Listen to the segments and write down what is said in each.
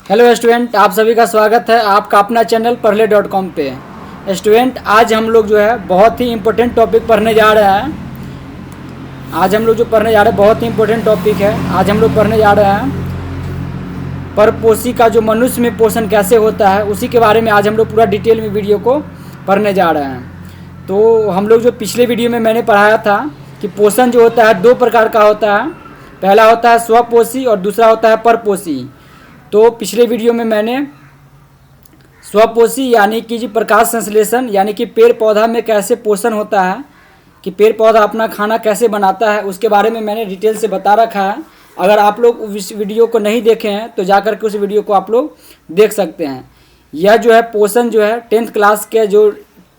Hello student, आप सभी का स्वागत है आपका अपना चैनल पढ़ले.com पे। स्टूडेंट, आज हम लोग जो है बहुत ही इम्पोर्टेंट टॉपिक पढ़ने जा रहे हैं। आज हम लोग जो पढ़ने जा रहे हैं बहुत ही इम्पोर्टेंट टॉपिक है। आज हम लोग पढ़ने जा रहे हैं परपोषी का जो मनुष्य में पोषण कैसे होता है, उसी के बारे में आज हम लोग पूरा डिटेल में वीडियो को पढ़ने जा रहे हैं। तो हम लोग जो पिछले वीडियो में मैंने पढ़ाया था कि पोषण जो होता है दो प्रकार का होता है। पहला होता है स्वपोषी और दूसरा होता है परपोषी। तो पिछले वीडियो में मैंने स्वपोषी यानी कि जी प्रकाश संश्लेषण यानी कि पेड़ पौधा में कैसे पोषण होता है, कि पेड़ पौधा अपना खाना कैसे बनाता है, उसके बारे में मैंने डिटेल से बता रखा है। अगर आप लोग उस वीडियो को नहीं देखे हैं तो जाकर के उस वीडियो को आप लोग देख सकते हैं। यह जो है पोषण जो है 10th क्लास के जो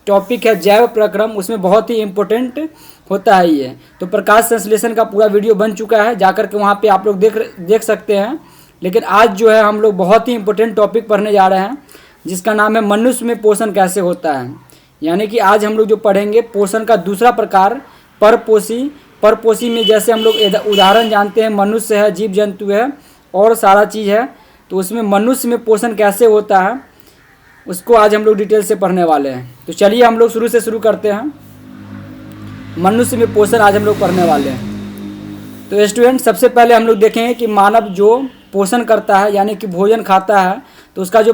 टॉपिक है जैव प्रक्रम, उसमें बहुत ही इम्पोर्टेंट होता है ये। तो प्रकाश संश्लेषण का पूरा वीडियो बन चुका है, जाकर के वहाँ पे आप लोग देख सकते हैं। लेकिन आज जो है हम लोग बहुत ही इम्पोर्टेंट टॉपिक पढ़ने जा रहे हैं जिसका नाम है मनुष्य में पोषण कैसे होता है। यानी कि आज हम लोग जो पढ़ेंगे पोषण का दूसरा प्रकार परपोषी। परपोषी में जैसे हम लोग उदाहरण जानते हैं, मनुष्य है, जीव जंतु है और सारा चीज़ है। तो उसमें मनुष्य में पोषण कैसे होता है उसको आज हम लोग डिटेल से पढ़ने वाले हैं। तो चलिए हम लोग शुरू से शुरू करते हैं। मनुष्य में पोषण आज हम लोग पढ़ने वाले हैं। तो स्टूडेंट, सबसे पहले हम लोग देखेंगे कि मानव जो पोषण करता है यानी कि भोजन खाता है तो उसका जो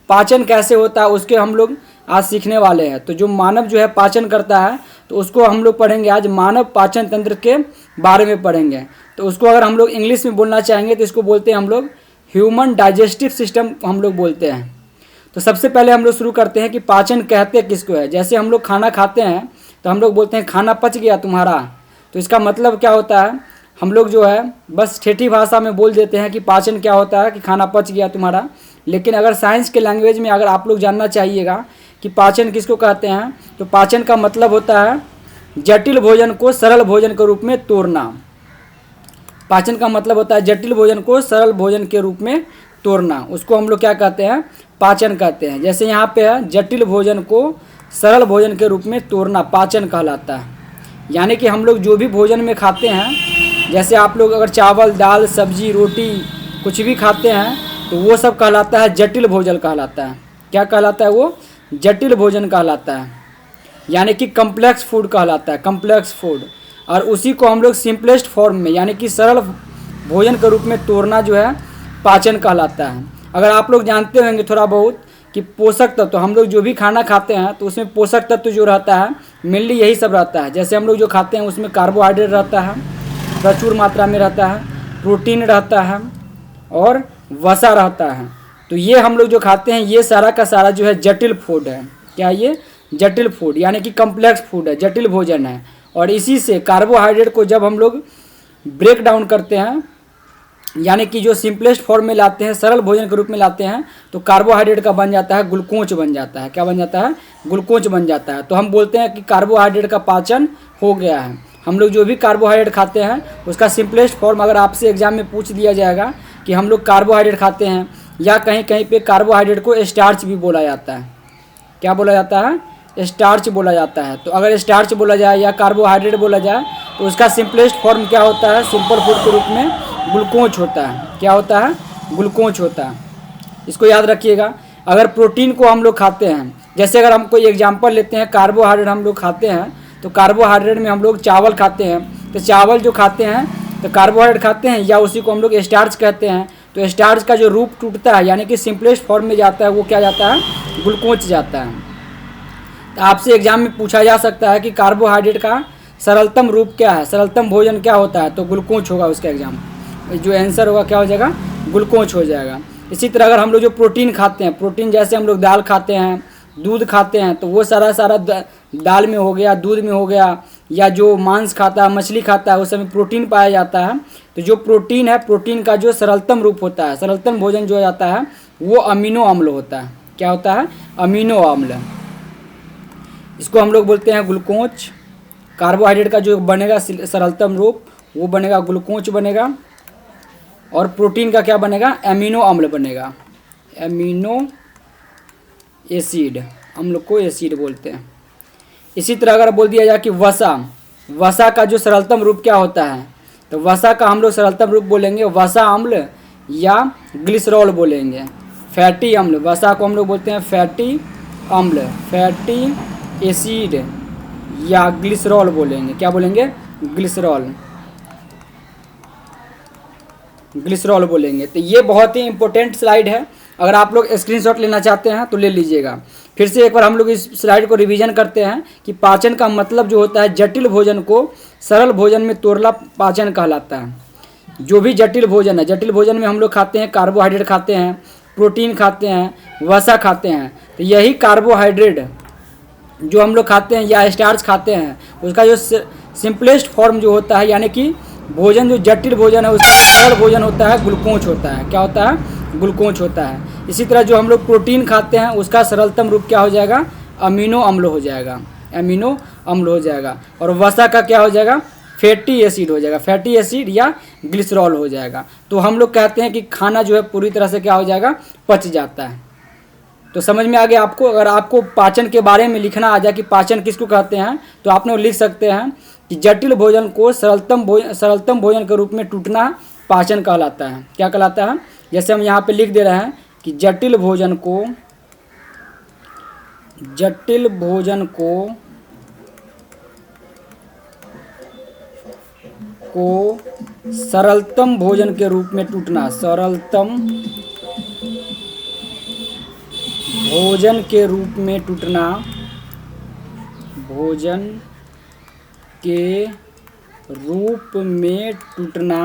पाचन कैसे होता है उसके हम लोग आज सीखने वाले हैं। तो जो मानव जो है पाचन करता है तो उसको हम लोग पढ़ेंगे आज, मानव पाचन तंत्र के बारे में पढ़ेंगे। तो उसको अगर हम लोग इंग्लिश में बोलना चाहेंगे तो इसको बोलते हैं हम लोग ह्यूमन डाइजेस्टिव सिस्टम हम लोग बोलते हैं। तो सबसे पहले हम लोग शुरू करते हैं कि पाचन कहते किसको है। जैसे हम लोग खाना खाते हैं तो हम लोग बोलते हैं खाना पच गया तुम्हारा। तो इसका मतलब क्या होता है, हम लोग जो है बस ठेठी भाषा में बोल देते हैं कि पाचन क्या होता है, कि खाना पच गया तुम्हारा। लेकिन अगर साइंस के लैंग्वेज में अगर आप लोग जानना चाहिएगा कि पाचन किसको कहते हैं तो पाचन का मतलब होता है जटिल भोजन को सरल भोजन के रूप में तोड़ना। पाचन का मतलब होता है जटिल भोजन को सरल भोजन के रूप में तोड़ना, उसको हम लोग क्या कहते हैं, पाचन कहते हैं। जैसे यहाँ पे है जटिल भोजन को सरल भोजन के रूप में तोड़ना पाचन कहलाता है। यानी कि हम लोग जो भी भोजन में खाते हैं, जैसे आप लोग अगर चावल दाल सब्जी रोटी कुछ भी खाते हैं तो वो सब कहलाता है जटिल भोजन कहलाता है। क्या कहलाता है वो, जटिल भोजन कहलाता है। यानी कि कम्प्लेक्स फूड कहलाता है, कम्प्लेक्स फूड। और उसी को हम लोग सिंपलेस्ट फॉर्म में यानी कि सरल भोजन के रूप में तोड़ना जो है पाचन कहलाता है। अगर आप लोग जानते होंगे थोड़ा बहुत कि पोषक तत्व, तो हम लोग जो भी खाना खाते हैं तो उसमें पोषक तत्व जो रहता है मेनली यही सब रहता है। जैसे हम लोग जो खाते हैं उसमें कार्बोहाइड्रेट रहता है, प्रचुर मात्रा में रहता है, प्रोटीन रहता है और वसा रहता है। तो ये हम लोग जो खाते हैं ये सारा का सारा जो है जटिल फूड है। क्या ये जटिल फूड यानी कि कम्प्लेक्स फूड है, जटिल भोजन है। और इसी से कार्बोहाइड्रेट को जब हम लोग ब्रेक डाउन करते हैं यानी कि जो सिंपलेस्ट फॉर्म में लाते हैं, सरल भोजन के रूप में लाते हैं, तो कार्बोहाइड्रेट का बन जाता है ग्लूकोज बन जाता है। क्या बन जाता है, ग्लूकोज बन जाता है। तो हम बोलते हैं कि कार्बोहाइड्रेट का पाचन हो गया है। हम लोग जो भी कार्बोहाइड्रेट खाते हैं उसका सिंपलेस्ट फॉर्म अगर आपसे एग्जाम में पूछ दिया जाएगा कि हम लोग कार्बोहाइड्रेट खाते हैं, या कहीं कहीं पे कार्बोहाइड्रेट को स्टार्च भी बोला जाता है। क्या बोला जाता है, स्टार्च बोला जाता है। तो अगर स्टार्च बोला जाए या कार्बोहाइड्रेट बोला जाए तो उसका सिंपलेस्ट फॉर्म क्या होता है, सिंपल फूड के रूप में ग्लूकोज होता है। क्या होता है, ग्लूकोज होता है। इसको याद रखिएगा। अगर प्रोटीन को हम लोग खाते हैं, जैसे अगर हम कोई एग्जांपल लेते हैं, कार्बोहाइड्रेट हम लोग खाते हैं तो कार्बोहाइड्रेट में हम लोग चावल खाते हैं। तो चावल जो खाते हैं तो कार्बोहाइड्रेट खाते हैं, या उसी को हम लोग स्टार्च कहते हैं। तो स्टार्च का जो रूप टूटता है यानी कि सिंपलेस्ट फॉर्म में जाता है वो क्या जाता है, ग्लूकोज जाता है। तो आपसे एग्जाम में पूछा जा सकता है कि कार्बोहाइड्रेट का सरलतम रूप क्या है, सरलतम भोजन क्या होता है, तो ग्लूकोज होगा। उसका एग्जाम जो आंसर होगा क्या हो जाएगा, ग्लूकोज हो जाएगा। इसी तरह अगर हम लोग जो प्रोटीन खाते हैं, प्रोटीन जैसे हम लोग दाल खाते हैं, दूध खाते हैं, तो वो सारा दाल में हो गया, दूध में हो गया, या जो मांस खाता है, मछली खाता है, उस समय प्रोटीन पाया जाता है। तो जो प्रोटीन है, प्रोटीन का जो सरलतम रूप होता है, सरलतम भोजन जो जाता है वो अमीनो अम्ल होता है। क्या होता है, अमीनो अम्ल। इसको हम लोग बोलते हैं ग्लूकोज। कार्बोहाइड्रेट का जो बनेगा सरलतम रूप वो बनेगा ग्लूकोज बनेगा, और प्रोटीन का क्या बनेगा, अमीनो अम्ल बनेगा, अमीनो एसिड। हम लोग को एसिड बोलते हैं। इसी तरह अगर बोल दिया जाए कि वसा, वसा का जो सरलतम रूप क्या होता है, तो वसा का हम लोग सरलतम रूप बोलेंगे वसा अम्ल, या ग्लिसरॉल बोलेंगे। फैटी अम्ल, वसा को हम लोग बोलते हैं फैटी अम्ल, फैटी एसिड या ग्लिसरॉल बोलेंगे। क्या बोलेंगे? ग्लिसरॉल, ग्लिसरॉल बोलेंगे। तो ये बहुत ही इंपॉर्टेंट स्लाइड है, अगर आप लोग स्क्रीनशॉट लेना चाहते हैं तो ले लीजिएगा। फिर से एक बार हम लोग इस स्लाइड को रिवीजन करते हैं कि पाचन का मतलब जो होता है, जटिल भोजन को सरल भोजन में तोड़ना पाचन कहलाता है। जो भी जटिल भोजन है, जटिल भोजन में हम लोग खाते हैं कार्बोहाइड्रेट खाते हैं, प्रोटीन खाते हैं, वसा खाते हैं। तो यही कार्बोहाइड्रेट जो हम लोग खाते हैं या स्टार्च खाते हैं, उसका जो सिंपलेस्ट फॉर्म जो होता है, यानी कि भोजन जो जटिल भोजन है उसका सरल भोजन होता है, ग्लूकोज होता है। क्या होता है? ग्लूकोज होता है। इसी तरह जो हम लोग प्रोटीन खाते हैं उसका सरलतम रूप क्या हो जाएगा? अमीनो अम्ल हो जाएगा, अमीनो अम्ल हो जाएगा। और वसा का क्या हो जाएगा? फैटी एसिड हो जाएगा, फैटी एसिड या ग्लिसरॉल हो जाएगा। तो हम लोग कहते हैं कि खाना जो है पूरी तरह से क्या हो जाएगा? पच जाता है। तो समझ में आ गया आपको? अगर आपको पाचन के बारे में लिखना आ जाए कि पाचन किसको कहते हैं, तो आप लोग लिख सकते हैं कि जटिल भोजन को सरलतम भोजन के रूप में टूटना पाचन कहलाता है। क्या कहलाता है? जैसे हम यहाँ पे लिख दे रहे हैं कि जटिल भोजन को सरलतम भोजन के रूप में टूटना, सरलतम भोजन के रूप में टूटना, भोजन के रूप में टूटना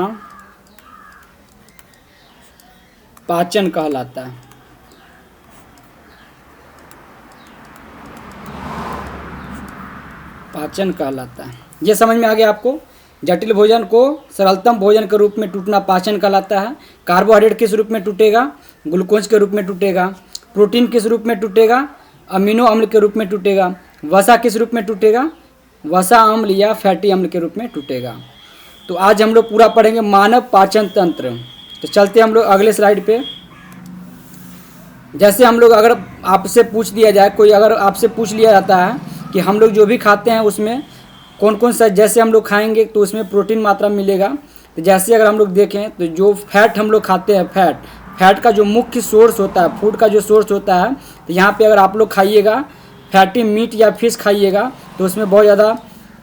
पाचन कहलाता है। पाचन कहलाता है। ये समझ में आ गया आपको? जटिल भोजन को सरलतम भोजन के रूप में टूटना पाचन कहलाता है। कार्बोहाइड्रेट किस रूप में टूटेगा? ग्लूकोज के रूप में टूटेगा। प्रोटीन किस रूप में टूटेगा? अमीनो अम्ल के रूप में टूटेगा। वसा किस रूप में टूटेगा? वसा अम्ल या फैटी अम्ल के रूप में टूटेगा। तो आज हम लोग पूरा पढ़ेंगे मानव पाचन तंत्र। तो चलते हम लोग अगले स्लाइड पे। जैसे हम लोग अगर आपसे पूछ दिया जाए, कोई अगर आपसे पूछ लिया जाता है कि हम लोग जो भी खाते हैं उसमें कौन कौन सा, जैसे हम लोग खाएंगे तो उसमें प्रोटीन मात्रा मिलेगा। तो जैसे अगर हम लोग देखें तो जो फैट हम लोग खाते हैं, फैट का जो मुख्य सोर्स होता है, फूड का जो सोर्स होता है, तो यहाँ पे अगर आप लोग खाइएगा फैटी मीट या फिश खाइएगा तो उसमें बहुत ज़्यादा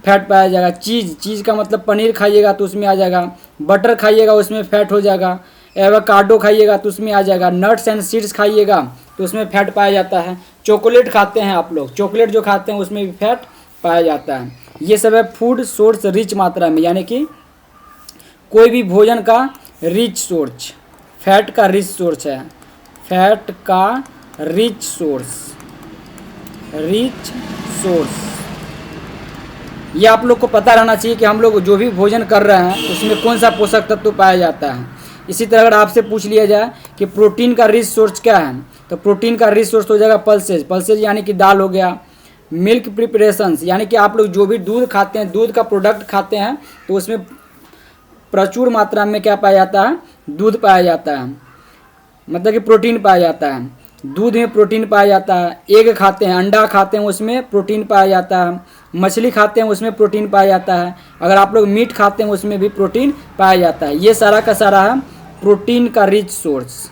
फैट पाया जाएगा। चीज़ का मतलब पनीर खाइएगा तो उसमें आ जाएगा। बटर खाइएगा उसमें फैट हो जाएगा। एवोकाडो खाइएगा तो उसमें आ जाएगा। नट्स एंड सीड्स खाइएगा तो उसमें फैट पाया जाता है। चॉकलेट खाते हैं आप लोग, चॉकलेट जो खाते हैं उसमें भी फैट पाया जाता है। ये सब है फूड सोर्स रिच मात्रा में, यानी कि कोई भी भोजन का रिच सोर्स, फैट का रिच सोर्स है, फैट का रिच सोर्स, ये आप लोग को पता रहना चाहिए कि हम लोग जो भी भोजन कर रहे हैं उसमें कौन सा पोषक तत्व पाया जाता है। इसी तरह अगर आपसे पूछ लिया जाए कि प्रोटीन का रिच सोर्स क्या है, तो प्रोटीन का रिच सोर्स हो जाएगा पल्सेज यानी कि दाल हो गया। मिल्क प्रिपरेशंस यानी कि आप लोग जो भी दूध खाते हैं, दूध का प्रोडक्ट खाते हैं तो उसमें प्रचुर मात्रा में क्या पाया जाता है? दूध पाया जाता है, मतलब कि प्रोटीन पाया जाता है। दूध में प्रोटीन पाया जाता है। एग खाते हैं, अंडा खाते हैं, उसमें प्रोटीन पाया जाता है। मछली खाते हैं उसमें प्रोटीन पाया जाता है। अगर आप लोग मीट खाते हैं उसमें भी प्रोटीन पाया जाता है। ये सारा का सारा है प्रोटीन का रिच सोर्स,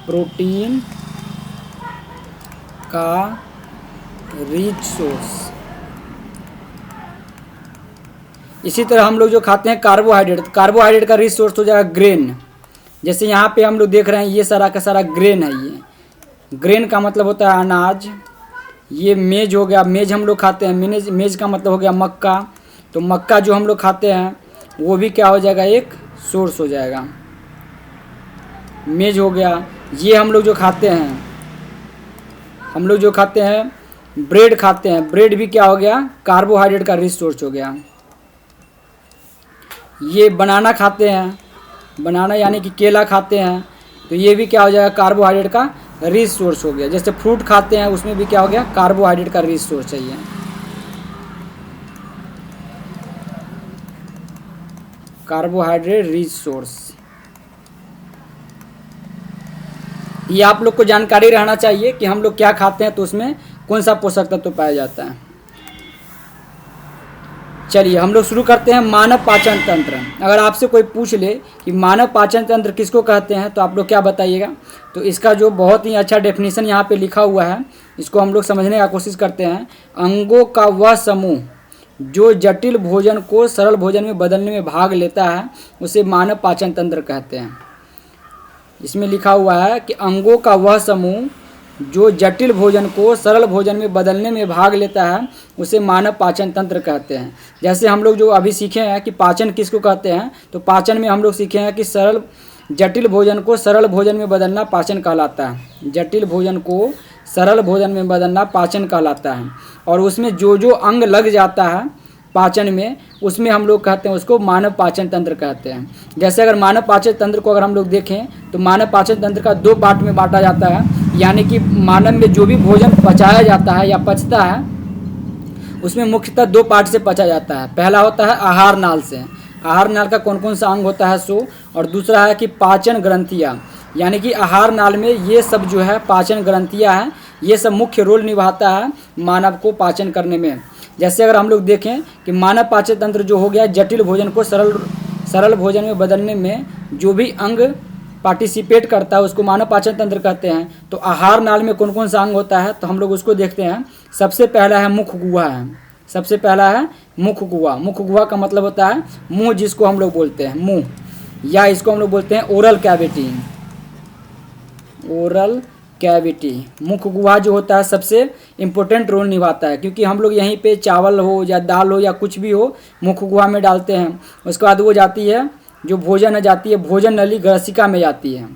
प्रोटीन का रिच सोर्स। इसी तरह हम लोग जो खाते हैं कार्बोहाइड्रेट, कार्बोहाइड्रेट का रिच सोर्स हो जाएगा ग्रेन। जैसे यहाँ पे हम लोग देख रहे हैं ये सारा का सारा ग्रेन है। ये ग्रेन का मतलब होता है अनाज। ये मेज हो गया, मेज हम लोग खाते हैं, मेज का मतलब हो गया मक्का। तो मक्का जो हम लोग खाते हैं वो भी क्या हो जाएगा? एक सोर्स हो जाएगा। मेज हो गया। ये हम लोग जो खाते हैं ब्रेड खाते हैं, ब्रेड भी क्या हो गया? कार्बोहाइड्रेट का रिच सोर्स हो गया। ये बनाना खाते हैं, बनाना यानी कि केला खाते हैं, तो ये भी क्या हो जाएगा? कार्बोहाइड्रेट का रिच सोर्स हो गया। जैसे फ्रूट खाते हैं उसमें भी क्या हो गया? कार्बोहाइड्रेट का रिच सोर्स चाहिए। कार्बोहाइड्रेट रिच सोर्स, ये आप लोग को जानकारी रहना चाहिए कि हम लोग क्या खाते हैं तो उसमें कौन सा पोषक तत्व पाया जाता है। चलिए हम लोग शुरू करते हैं मानव पाचन तंत्र। अगर आपसे कोई पूछ ले कि मानव पाचन तंत्र किसको कहते हैं तो आप लोग क्या बताइएगा? तो इसका जो बहुत ही अच्छा डेफिनेशन यहाँ पे लिखा हुआ है, इसको हम लोग समझने का कोशिश करते हैं। अंगों का वह समूह जो जटिल भोजन को सरल भोजन में बदलने में भाग लेता है, उसे मानव पाचन तंत्र कहते हैं। इसमें लिखा हुआ है कि अंगों का वह समूह जो जटिल भोजन को सरल भोजन में बदलने में भाग लेता है, उसे मानव पाचन तंत्र कहते हैं। जैसे हम लोग जो अभी सीखे हैं कि पाचन किसको कहते हैं, तो पाचन में हम लोग सीखे हैं कि जटिल भोजन को सरल भोजन में बदलना पाचन कहलाता है। जटिल भोजन को सरल भोजन में बदलना पाचन कहलाता है। और उसमें जो जो अंग लग जाता है पाचन में, उसमें हम लोग कहते हैं उसको मानव पाचन तंत्र कहते हैं। जैसे अगर मानव पाचन तंत्र को अगर हम लोग देखें तो मानव पाचन तंत्र का 2 पार्ट में बांटा जाता है। यानी कि मानव में जो भी भोजन पचाया जाता है या पचता है, उसमें मुख्यतः 2 पार्ट से पचा जाता है। पहला होता है आहार नाल से। आहार नाल का कौन कौन सा अंग होता है सो, और दूसरा है कि पाचन ग्रंथियाँ। यानी कि आहार नाल में ये सब जो है पाचन ग्रंथियाँ हैं, ये सब मुख्य रोल निभाता है मानव को पाचन करने में। जैसे अगर हम लोग देखें कि मानव पाचन तंत्र जो हो गया, जटिल भोजन को सरल भोजन में बदलने में जो भी अंग पार्टिसिपेट करता है उसको मानव पाचन तंत्र कहते हैं। तो आहार नाल में कौन कौन सा अंग होता है तो हम लोग उसको देखते हैं। सबसे पहला है मुख गुहा है। सबसे पहला है मुख गुहा। मुख गुहा का मतलब होता है मुंह, जिसको हम लोग बोलते हैं मुंह, या इसको हम लोग बोलते हैं ओरल कैविटी। ओरल कैविटी, मुख गुहा जो होता है सबसे इम्पोर्टेंट रोल निभाता है, क्योंकि हम लोग यहीं पे चावल हो या दाल हो या कुछ भी हो मुख गुहा में डालते हैं। उसके बाद वो जाती है, जो भोजन है जाती है भोजन नली ग्रसिका में जाती है।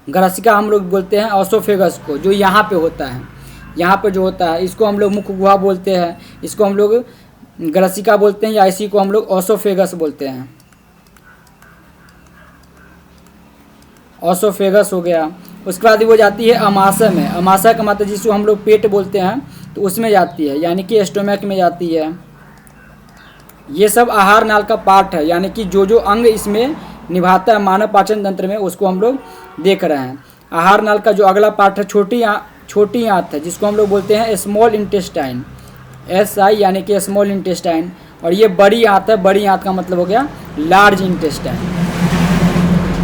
ग्रसिका हम लोग बोलते हैं ऑसोफेगस को, जो यहाँ पे होता है, यहाँ पे जो होता है इसको हम लोग मुख गुहा बोलते हैं। इसको हम लोग ग्रसिका बोलते हैं, या इसी को हम लोग ऑसोफेगस बोलते हैं। ऑसोफेगस हो गया। उसके बाद वो जाती है अमाशय में। अमाशय का मतलब जिसको हम लोग पेट बोलते हैं, तो उसमें जाती है, यानी कि स्टोमक में जाती है। ये सब आहार नाल का पार्ट है, यानी कि जो जो अंग इसमें निभाता है मानव पाचन तंत्र में, उसको हम लोग देख रहे हैं। आहार नाल का जो अगला पार्ट है छोटी आंत है, जिसको हम लोग बोलते हैं स्मॉल इंटेस्टाइन, SI यानी कि स्मॉल इंटेस्टाइन। और ये बड़ी आंत है। बड़ी आंत का मतलब हो गया लार्ज इंटेस्टाइन।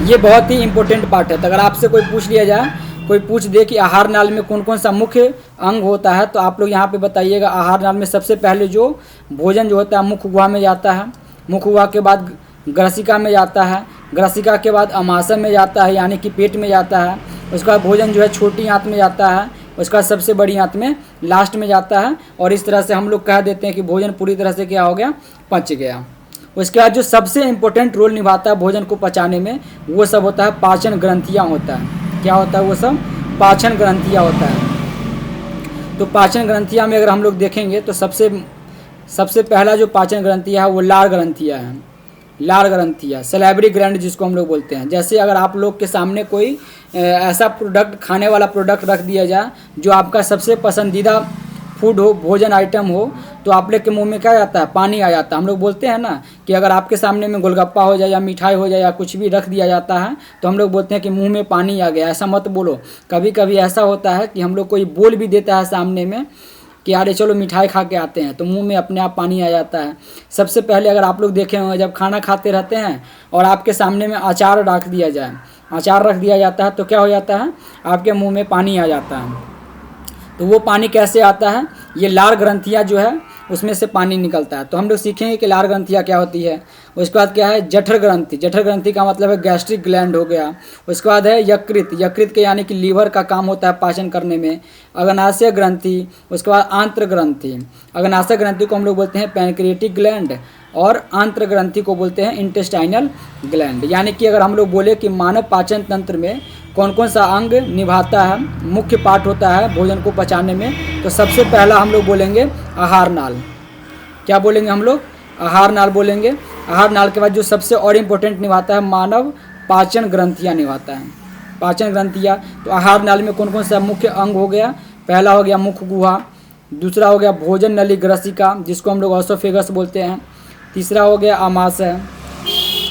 ये बहुत ही इंपॉर्टेंट पार्ट है। तो अगर आपसे कोई पूछ लिया जाए, कोई पूछ दे कि आहार नाल में कौन कौन सा मुख्य अंग होता है, तो आप लोग यहाँ पे बताइएगा। आहार नाल में सबसे पहले जो भोजन जो होता है मुख गुहा में जाता है। मुख गुहा के बाद ग्रसिका में जाता है। ग्रसिका के बाद अमाशय में जाता है, यानी कि पेट में जाता है। उसके बाद भोजन जो है छोटी आंत में जाता है। उसका सबसे बड़ी आंत में लास्ट में जाता है। और इस तरह से हम लोग कह देते हैं कि भोजन पूरी तरह से क्या हो गया, पच गया। उसके बाद जो सबसे इम्पोर्टेंट रोल निभाता है भोजन को पचाने में, वो सब होता है पाचन ग्रंथियाँ होता है। क्या होता है वो सब? पाचन ग्रंथियाँ होता है। तो पाचन ग्रंथियाँ में अगर हम लोग देखेंगे तो सबसे पहला जो पाचन ग्रंथियाँ है वो लार ग्रंथियाँ हैं। लार ग्रंथियाँ, सैलिवरी ग्लैंड जिसको हम लोग बोलते हैं। जैसे अगर आप लोग के सामने कोई ऐसा प्रोडक्ट, खाने वाला प्रोडक्ट रख दिया जाए जो आपका सबसे पसंदीदा फूड हो, भोजन आइटम हो, तो आप लोग के मुंह में क्या जाता है? पानी आ जाता है। हम लोग बोलते हैं ना कि अगर आपके सामने में गोलगप्पा हो जाए या मिठाई हो जाए या कुछ भी रख दिया जाता है, तो हम लोग बोलते हैं कि मुंह में पानी आ गया। ऐसा मत बोलो। कभी कभी ऐसा होता है कि हम लोग कोई बोल भी देता है सामने में कि अरे चलो मिठाई खा के आते हैं, तो मुंह में अपने आप पानी आ जाता है। सबसे पहले अगर आप लोग देखे होंगे, जब खाना खाते रहते हैं और आपके सामने में अचार रख दिया जाए, अचार रख दिया जाता है, तो क्या हो जाता है? आपके मुंह में पानी आ जाता है। तो वो पानी कैसे आता है? ये लार ग्रंथियाँ जो है उसमें से पानी निकलता है। तो हम लोग सीखेंगे कि लार ग्रंथियाँ क्या होती है। उसके बाद क्या है? जठर ग्रंथि। जठर ग्रंथि का मतलब है गैस्ट्रिक ग्लैंड हो गया। उसके बाद है यकृत। यकृत के यानी कि लीवर का काम होता है पाचन करने में। अग्नाशय ग्रंथि। उसके बाद आंत्र ग्रंथि। अग्नाशय ग्रंथि को हम लोग बोलते हैं पैनक्रिएटिक ग्लैंड, और आंत्र ग्रंथि को बोलते हैं इंटेस्टाइनल ग्लैंड। यानी कि अगर हम लोग बोले कि मानव पाचन तंत्र में कौन कौन सा अंग निभाता है, मुख्य पार्ट होता है भोजन को पचाने में, तो सबसे पहला हम लोग बोलेंगे आहार नाल। क्या बोलेंगे हम लोग? आहार नाल बोलेंगे। आहार नाल के बाद जो सबसे और इम्पोर्टेंट निभाता है मानव पाचन ग्रंथियाँ निभाता है। पाचन ग्रंथियाँ, तो आहार नाल में कौन कौन सा मुख्य अंग हो गया? पहला हो गया मुख गुहा, दूसरा हो गया भोजन नली ग्रसिका जिसको हम लोग ऑसोफेगस बोलते हैं, तीसरा हो गया अमाशय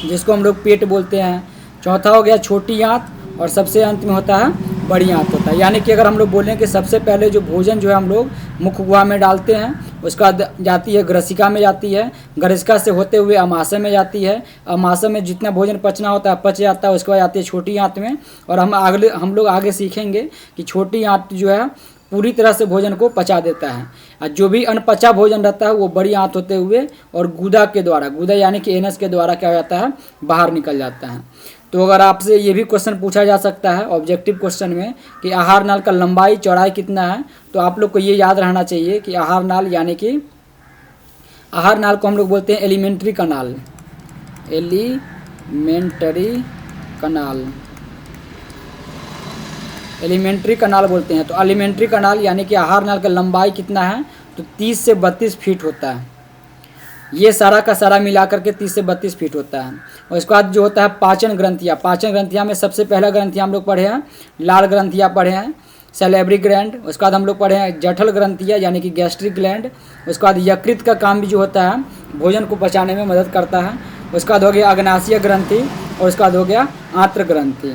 जिसको हम लोग पेट बोलते हैं, चौथा हो गया छोटी आंत, और सबसे अंत में होता है बड़ी आंत होता है। यानी कि अगर हम लोग बोलें कि सबसे पहले जो भोजन जो है हम लोग मुख गुहा में डालते हैं, उसका जाती है ग्रसिका में जाती है, ग्रसिका से होते हुए अमाशय में जाती है, अमाशय में जितना भोजन पचना होता है पच जाता है, उसके बाद जाती है छोटी आंत में। और हम लोग आगे सीखेंगे कि छोटी आंत जो है पूरी तरह से भोजन को पचा देता है, और जो भी अनपचा भोजन रहता है वो बड़ी आंत होते हुए और गुदा के द्वारा, गुदा यानी कि एनस के द्वारा क्या हो जाता है, बाहर निकल जाता है। तो अगर आपसे ये भी क्वेश्चन पूछा जा सकता है ऑब्जेक्टिव क्वेश्चन में कि आहार नाल का लंबाई चौड़ाई कितना है, तो आप लोग को ये याद रहना चाहिए कि आहार नाल यानी कि आहार नाल को हम लोग बोलते हैं एलिमेंट्री कनाल, एलिमेंट्री कनाल, एलिमेंट्री कनाल बोलते हैं। तो एलिमेंट्री कनाल यानी कि आहार नाल का लंबाई कितना है, तो 30 से 32 फीट होता है। ये सारा का सारा मिला करके 30 से 32 फीट होता है। और इसके बाद जो होता है पाचन ग्रंथियाँ, पाचन ग्रंथियाँ में सबसे पहला ग्रंथियाँ हम लोग पढ़े हैं लाल ग्रंथियाँ पढ़े हैं, सैलेबरी ग्लैंड। उसके बाद हम लोग पढ़े हैं जठल ग्रंथियाँ यानी कि गैस्ट्रिक ग्लैंड। उसके बाद यकृत का काम भी जो होता है भोजन को पचाने में मदद करता है। उसके बाद हो गया अग्नाशय ग्रंथि, और उसके बाद हो गया आंत्र ग्रंथि।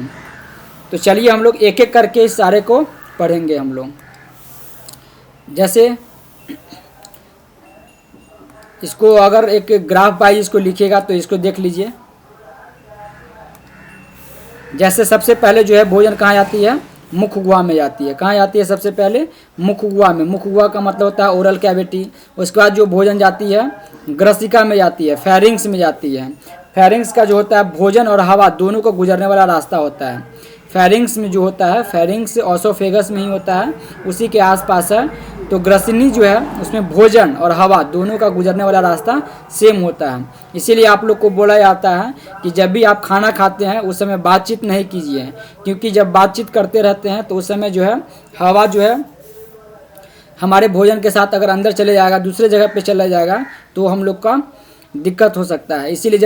तो चलिए हम लोग एक एक करके इस सारे को पढ़ेंगे हम लोग। जैसे इसको अगर एक ग्राफ वाइज इसको लिखिएगा तो इसको देख लीजिए। जैसे सबसे पहले जो है भोजन कहाँ जाती है, मुख गुहा में जाती है। कहाँ जाती है सबसे पहले, मुख गुहा में। मुख गुहा का मतलब होता है ओरल कैविटी। उसके बाद जो भोजन जाती है ग्रसिका में जाती है, फेरिंग्स में जाती है। फेरिंग्स का जो होता है भोजन और हवा दोनों को गुजरने वाला रास्ता होता है। फेरिंग्स में जो होता है, फेरिंग्स ओसोफेगस में ही होता है, उसी के आसपास है। तो ग्रसिनी जो है उसमें भोजन और हवा दोनों का गुजरने वाला रास्ता सेम होता है। इसीलिए आप लोग को बोला जाता है कि जब भी आप खाना खाते हैं उस समय बातचीत नहीं कीजिए, क्योंकि जब बातचीत करते रहते हैं तो उस समय जो है हवा जो है हमारे भोजन के साथ अगर अंदर चले जाएगा, दूसरे जगह पे चला जाएगा, तो हम लोग का दिक्कत हो सकता है। इसीलिए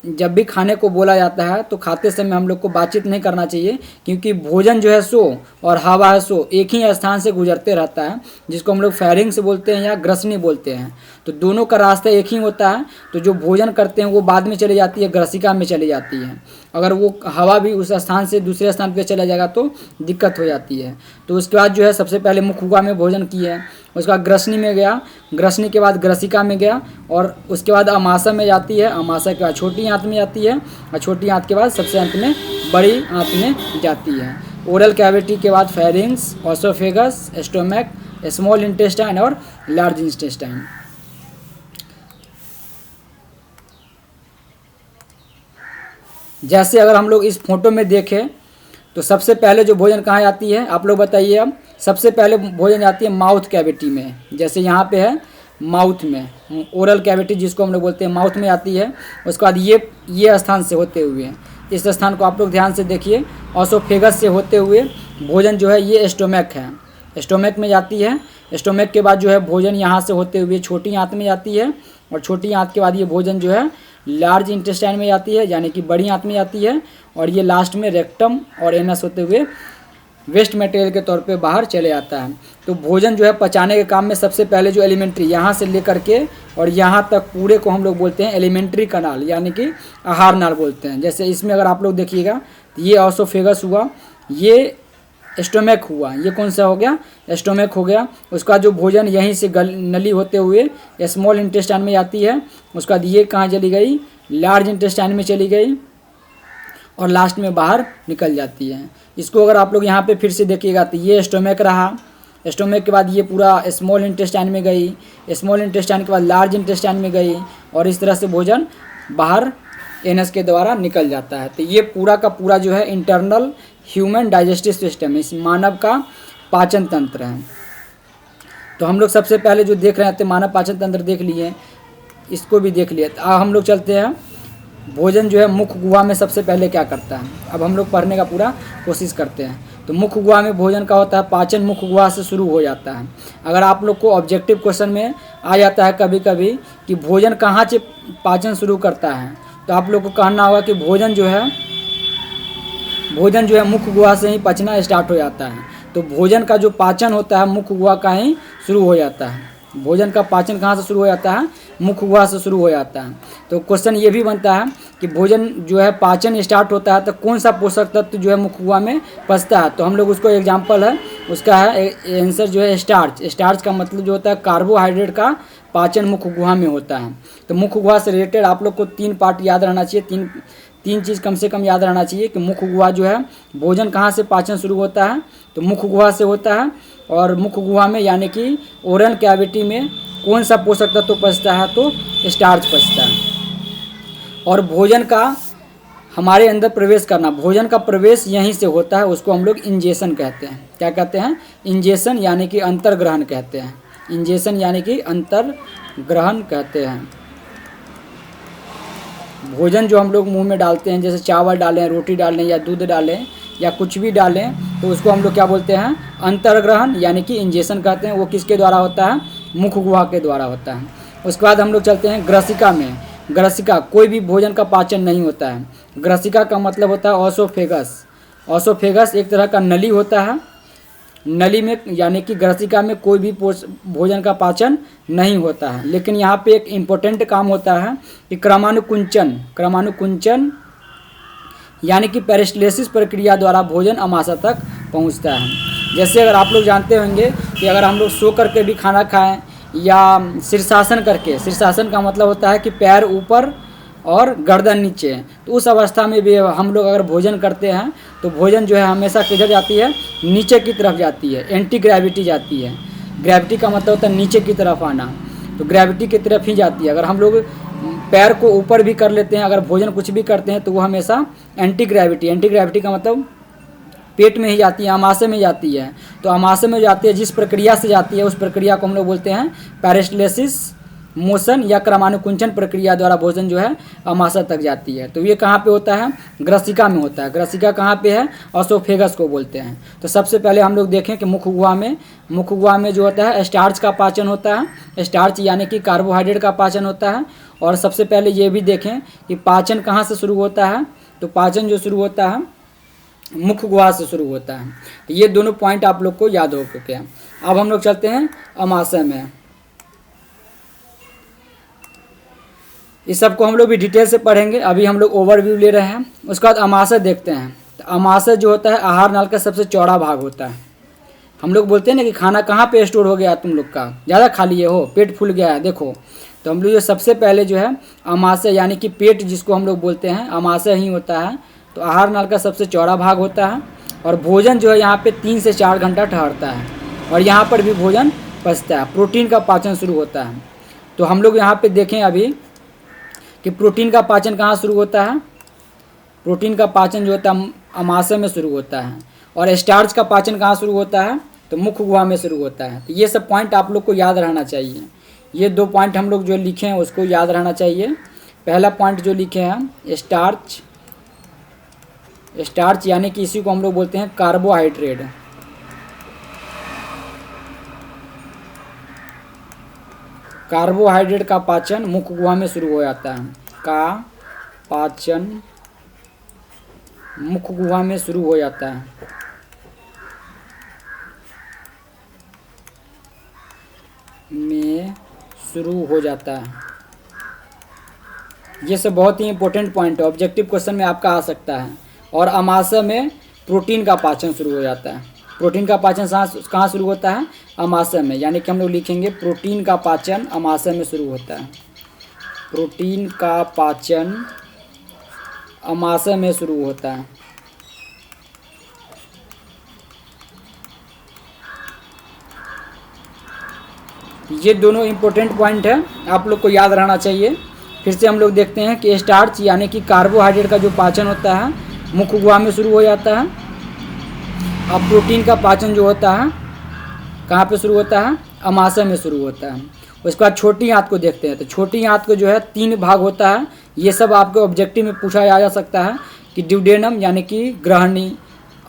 जब भी खाने को बोला जाता है तो खाते समय हम लोग को बातचीत नहीं करना चाहिए, क्योंकि भोजन जो है सो और हवा है सो एक ही स्थान से गुजरते रहता है, जिसको हम लोग फेरिंग्स बोलते हैं या ग्रसनी बोलते हैं। तो दोनों का रास्ता एक ही होता है। तो जो भोजन करते हैं वो बाद में चली जाती है, ग्रसिका में चली जाती है। अगर वो हवा भी उस स्थान से दूसरे स्थान पर चला जाएगा तो दिक्कत हो जाती है। तो उसके बाद जो है सबसे पहले मुख गुहा में भोजन किया, उसके बाद ग्रसनी में गया, ग्रसनी के बाद ग्रसिका में गया, और उसके बाद अमाशय में जाती है, अमाशय के बाद छोटी आंत में जाती है, और छोटी आंत के बाद सबसे अंत में बड़ी आंत में जाती है। ओरल कैविटी के बाद pharynx, oesophagus, stomach, small intestine और लार्ज इंटेस्टाइन। जैसे अगर हम लोग इस फोटो में देखें तो सबसे पहले जो भोजन कहाँ जाती है, आप लोग बताइए। अब सबसे पहले भोजन जाती है माउथ कैविटी में। जैसे यहाँ पे है माउथ में, ओरल कैविटी जिसको हम लोग बोलते हैं, माउथ में आती है। उसके बाद ये स्थान से होते हुए, इस स्थान को आप लोग ध्यान से देखिए, ओसोफेगस से होते हुए भोजन जो है ये स्टोमक है, स्टोमक में जाती है। स्टोमक के बाद जो है भोजन यहाँ से होते हुए छोटी आंत में जाती है, और छोटी आंत के बाद ये भोजन जो है लार्ज इंटेस्टाइन में जाती है, यानी कि बड़ी आंत में जाती है, और ये लास्ट में रेक्टम और एनस होते हुए वेस्ट मटेरियल के तौर पे बाहर चले जाता है। तो भोजन जो है पचाने के काम में सबसे पहले जो एलिमेंट्री यहाँ से लेकर के और यहाँ तक पूरे को हम लोग बोलते हैं एलिमेंट्री कनाल, यानी कि आहार नाल बोलते हैं। जैसे इसमें अगर आप लोग देखिएगा तो ये ओसोफेगस हुआ, ये स्टोमक हुआ, ये कौन सा हो गया, स्टोमक हो गया। उसका जो भोजन यहीं से नली होते हुए स्मॉल इंटेस्टाइन में जाती है, उसके बाद ये कहाँ चली गई, लार्ज इंटेस्टाइन में चली गई, और लास्ट में बाहर निकल जाती है। इसको अगर आप लोग यहाँ पे फिर से देखिएगा तो ये स्टोमक रहा, स्टोमक के बाद ये पूरा स्मॉल इंटेस्टाइन में गई, स्मॉल इंटेस्टाइन के बाद लार्ज इंटेस्टाइन में गई, और इस तरह से भोजन बाहर एनस के द्वारा निकल जाता है। तो ये पूरा का पूरा जो है इंटरनल ह्यूमन डाइजेस्टिव सिस्टम है, इस मानव का पाचन तंत्र है। तो हम लोग सबसे पहले जो देख रहे थे मानव पाचन तंत्र देख लिए, इसको भी देख लिए। तो अब हम लोग चलते हैं भोजन जो है मुख गुहा में सबसे पहले क्या करता है। अब हम लोग पढ़ने का पूरा कोशिश करते हैं। तो मुख गुहा में भोजन का होता है, पाचन मुख गुहा से शुरू हो जाता है। अगर आप लोग को ऑब्जेक्टिव क्वेश्चन में आ जाता है कभी कभी कि भोजन कहाँ से पाचन शुरू करता है, तो आप लोग को कहना होगा कि भोजन जो है मुख गुहा से ही पचना स्टार्ट हो जाता है। तो भोजन का जो पाचन होता है मुख गुहा का ही शुरू हो जाता है। भोजन का पाचन कहाँ से शुरू हो जाता है, मुख गुहा से शुरू हो जाता है। तो क्वेश्चन ये भी बनता है कि भोजन जो है पाचन स्टार्ट होता है तो कौन सा पोषक तत्व जो है मुख गुहा में पचता है। तो हम लोग उसको एग्जाम्पल है उसका है आंसर जो है स्टार्च। स्टार्च का मतलब जो होता है कार्बोहाइड्रेट का पाचन मुख गुहा में होता है। तो मुख गुहा से रिलेटेड आप लोग को 3 पार्ट याद रहना चाहिए, तीन चीज़ कम से कम याद रहना चाहिए कि मुख गुहा जो है भोजन कहाँ से पाचन शुरू होता है, तो मुख गुहा से होता है। और मुख गुहा में यानी कि ओरल कैविटी में कौन सा पोषक तत्व पचता है, तो स्टार्च पचता है। और भोजन का हमारे अंदर प्रवेश करना, भोजन का प्रवेश यहीं से होता है, उसको हम लोग इंजेशन कहते हैं। क्या कहते हैं? इंजेशन यानी कि अंतर्ग्रहण कहते हैं। इंजेशन यानी कि अंतर्ग्रहण कहते हैं। भोजन जो हम लोग मुंह में डालते हैं, जैसे चावल डालें, रोटी डालें या दूध डालें या कुछ भी डालें, तो उसको हम लोग क्या बोलते हैं? अंतर्ग्रहण यानी कि इंजेशन कहते हैं। वो किसके द्वारा होता है? मुख गुहा के द्वारा होता है। उसके बाद हम लोग चलते हैं ग्रसिका में। ग्रसिका, कोई भी भोजन का पाचन नहीं होता है। ग्रसिका का मतलब होता है ऑसोफेगस। ऑसोफेगस एक तरह का नली होता है। नली में यानी कि ग्रसिका में कोई भी भोजन का पाचन नहीं होता है। लेकिन यहाँ पे एक इम्पोर्टेंट काम होता है कि क्रमानुकुंचन यानी कि पेरिस्टलेसिस प्रक्रिया द्वारा भोजन अमाशय तक पहुँचता है। जैसे अगर आप लोग जानते होंगे कि अगर हम लोग सो करके भी खाना खाएं या शीर्षासन करके, शीर्षासन का मतलब होता है कि पैर ऊपर और गर्दन नीचे, तो उस अवस्था में भी हम लोग अगर भोजन करते हैं तो भोजन जो है हमेशा किधर जाती है? नीचे की तरफ जाती है, एंटी ग्रेविटी जाती है। ग्रेविटी का मतलब होता है नीचे की तरफ आना, तो ग्रेविटी की तरफ ही जाती है। अगर हम लोग पैर को ऊपर भी कर लेते हैं, अगर भोजन कुछ भी करते हैं, तो वो हमेशा एंटी ग्रेविटी का मतलब पेट में ही जाती है, अमाशय में जाती है। तो अमाशय में जाती है, जिस प्रक्रिया से जाती है उस प्रक्रिया को हम लोग बोलते हैं पेरिस्टलेसिस मोशन या क्रमानुकुंचन प्रक्रिया द्वारा भोजन जो है अमाशय तक जाती है। तो ये कहाँ पे होता है? ग्रसिका में होता है। ग्रसिका कहाँ पे है? ऑसोफेगस को बोलते हैं। तो सबसे पहले हम लोग देखें कि मुख गुहा में जो होता है स्टार्च का पाचन होता है। स्टार्च यानी कि कार्बोहाइड्रेट का पाचन होता है। और सबसे पहले ये भी देखें कि पाचन कहाँ से शुरू होता है, तो पाचन जो शुरू होता है मुख गुहा से शुरू होता है। तो ये दोनों पॉइंट आप लोग को याद हो चुके हैं। अब हम लोग चलते हैं अमाशय में। इस सब को हम लोग भी डिटेल से पढ़ेंगे, अभी हम लोग ओवरव्यू ले रहे हैं। उसके बाद अमाशय देखते हैं। तो अमाशय जो होता है आहार नाल का सबसे चौड़ा भाग होता है। हम लोग बोलते हैं ना कि खाना कहाँ पे स्टोर हो गया तुम लोग का, ज़्यादा खा लिए हो, पेट फूल गया है, देखो। तो हम लोग जो सबसे पहले जो है अमाशय यानी कि पेट जिसको हम लोग बोलते हैं अमाशय ही होता है। तो आहार नाल का सबसे चौड़ा भाग होता है। और भोजन जो है यहाँ पे 3 से 4 घंटा ठहरता है और यहाँ पर भी भोजन पचता है। प्रोटीन का पाचन शुरू होता है। तो हम लोग यहाँ पे देखें अभी कि प्रोटीन का पाचन कहाँ शुरू होता है। प्रोटीन का पाचन जो होता है अमाशय में शुरू होता है। और स्टार्च का पाचन कहाँ शुरू होता है, तो मुख गुहा में शुरू होता है। तो ये सब पॉइंट आप लोग को याद रहना चाहिए। ये 2 पॉइंट हम लोग जो लिखे हैं उसको याद रहना चाहिए। पहला पॉइंट जो लिखे हैं स्टार्च यानी कि इसी को हम लोग बोलते हैं कार्बोहाइड्रेट। कार्बोहाइड्रेट का पाचन मुख गुहा में शुरू हो जाता है। का पाचन मुख गुहा में शुरू हो जाता है। ये सब बहुत ही इंपॉर्टेंट पॉइंट है, ऑब्जेक्टिव क्वेश्चन में आपका आ सकता है। और अमाशय में प्रोटीन का पाचन शुरू हो जाता है। प्रोटीन का पाचन कहाँ शुरू होता है? अमाशय में। यानी कि हम लोग लिखेंगे प्रोटीन का पाचन अमाशय में शुरू होता है। प्रोटीन का पाचन अमाशय में शुरू होता है। ये दोनों इम्पोर्टेंट पॉइंट है, आप लोग को याद रहना चाहिए। फिर से हम लोग देखते हैं कि स्टार्च यानी कि कार्बोहाइड्रेट का जो पाचन होता है मुख गुहा में शुरू हो जाता है। अब प्रोटीन का पाचन जो होता है कहाँ पे शुरू होता है? अमाशय में शुरू होता है। उसके बाद छोटी आंत को देखते हैं। तो छोटी आंत को जो है 3 भाग होता है। ये सब आपको ऑब्जेक्टिव में पूछा जा सकता है कि ड्यूडेनम यानी कि ग्रहणी,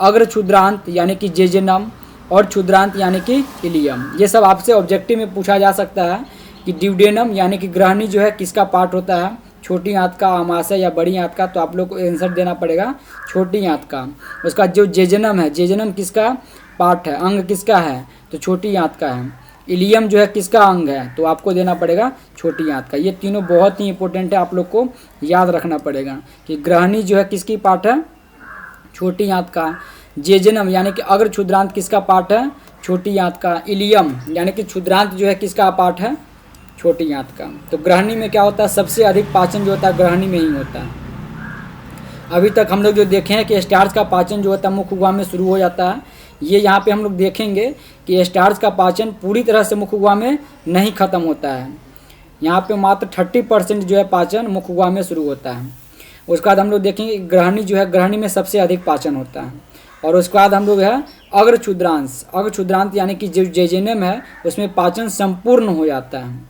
अग्र क्षुद्रांत यानी कि जेजेनम और क्षुद्रांत यानी कि इलियम। ये सब आपसे ऑब्जेक्टिव में पूछा जा सकता है कि ड्यूडेनम यानी कि ग्रहणी जो है किसका पार्ट होता है, छोटी आंत का, अमाशय या बड़ी आंत का। तो आप लोग को आंसर देना पड़ेगा छोटी आंत का। उसका जो जेजेनम है, जेजेनम किसका पार्ट है, अंग किसका है, तो छोटी आंत का है। इलियम जो है किसका अंग है, तो आपको देना पड़ेगा छोटी आंत का। ये तीनों बहुत ही इंपॉर्टेंट है, आप लोग को याद रखना पड़ेगा कि ग्रहणी जो है किसकी पार्ट है, छोटी आंत का। जेजनम यानी कि अग्र क्षुद्रांत किसका पार्ट है, छोटी आंत का। इलियम यानी कि क्षुद्रांत जो है किसका पार्ट है, छोटी आंत का। तो ग्रहणी में क्या होता है, सबसे अधिक पाचन जो होता है ग्रहणी में ही होता है। अभी तक हम लोग जो देखे हैं कि स्टार्च का पाचन जो होता है मुख गुहा में शुरू हो जाता है, ये यहाँ पे हम लोग देखेंगे कि स्टार्च का पाचन पूरी तरह से मुख गुहा में नहीं खत्म होता है। यहाँ पे मात्र 30% जो है पाचन मुख गुहा में शुरू होता है। उसके बाद हम लोग देखेंगे ग्रहणी जो है, ग्रहणी में सबसे अधिक पाचन होता है। और उसके बाद हम लोग है अग्र क्षुद्रांश, अग्र क्षुद्रांत यानी कि जो जेजेनम है उसमें पाचन संपूर्ण हो जाता है।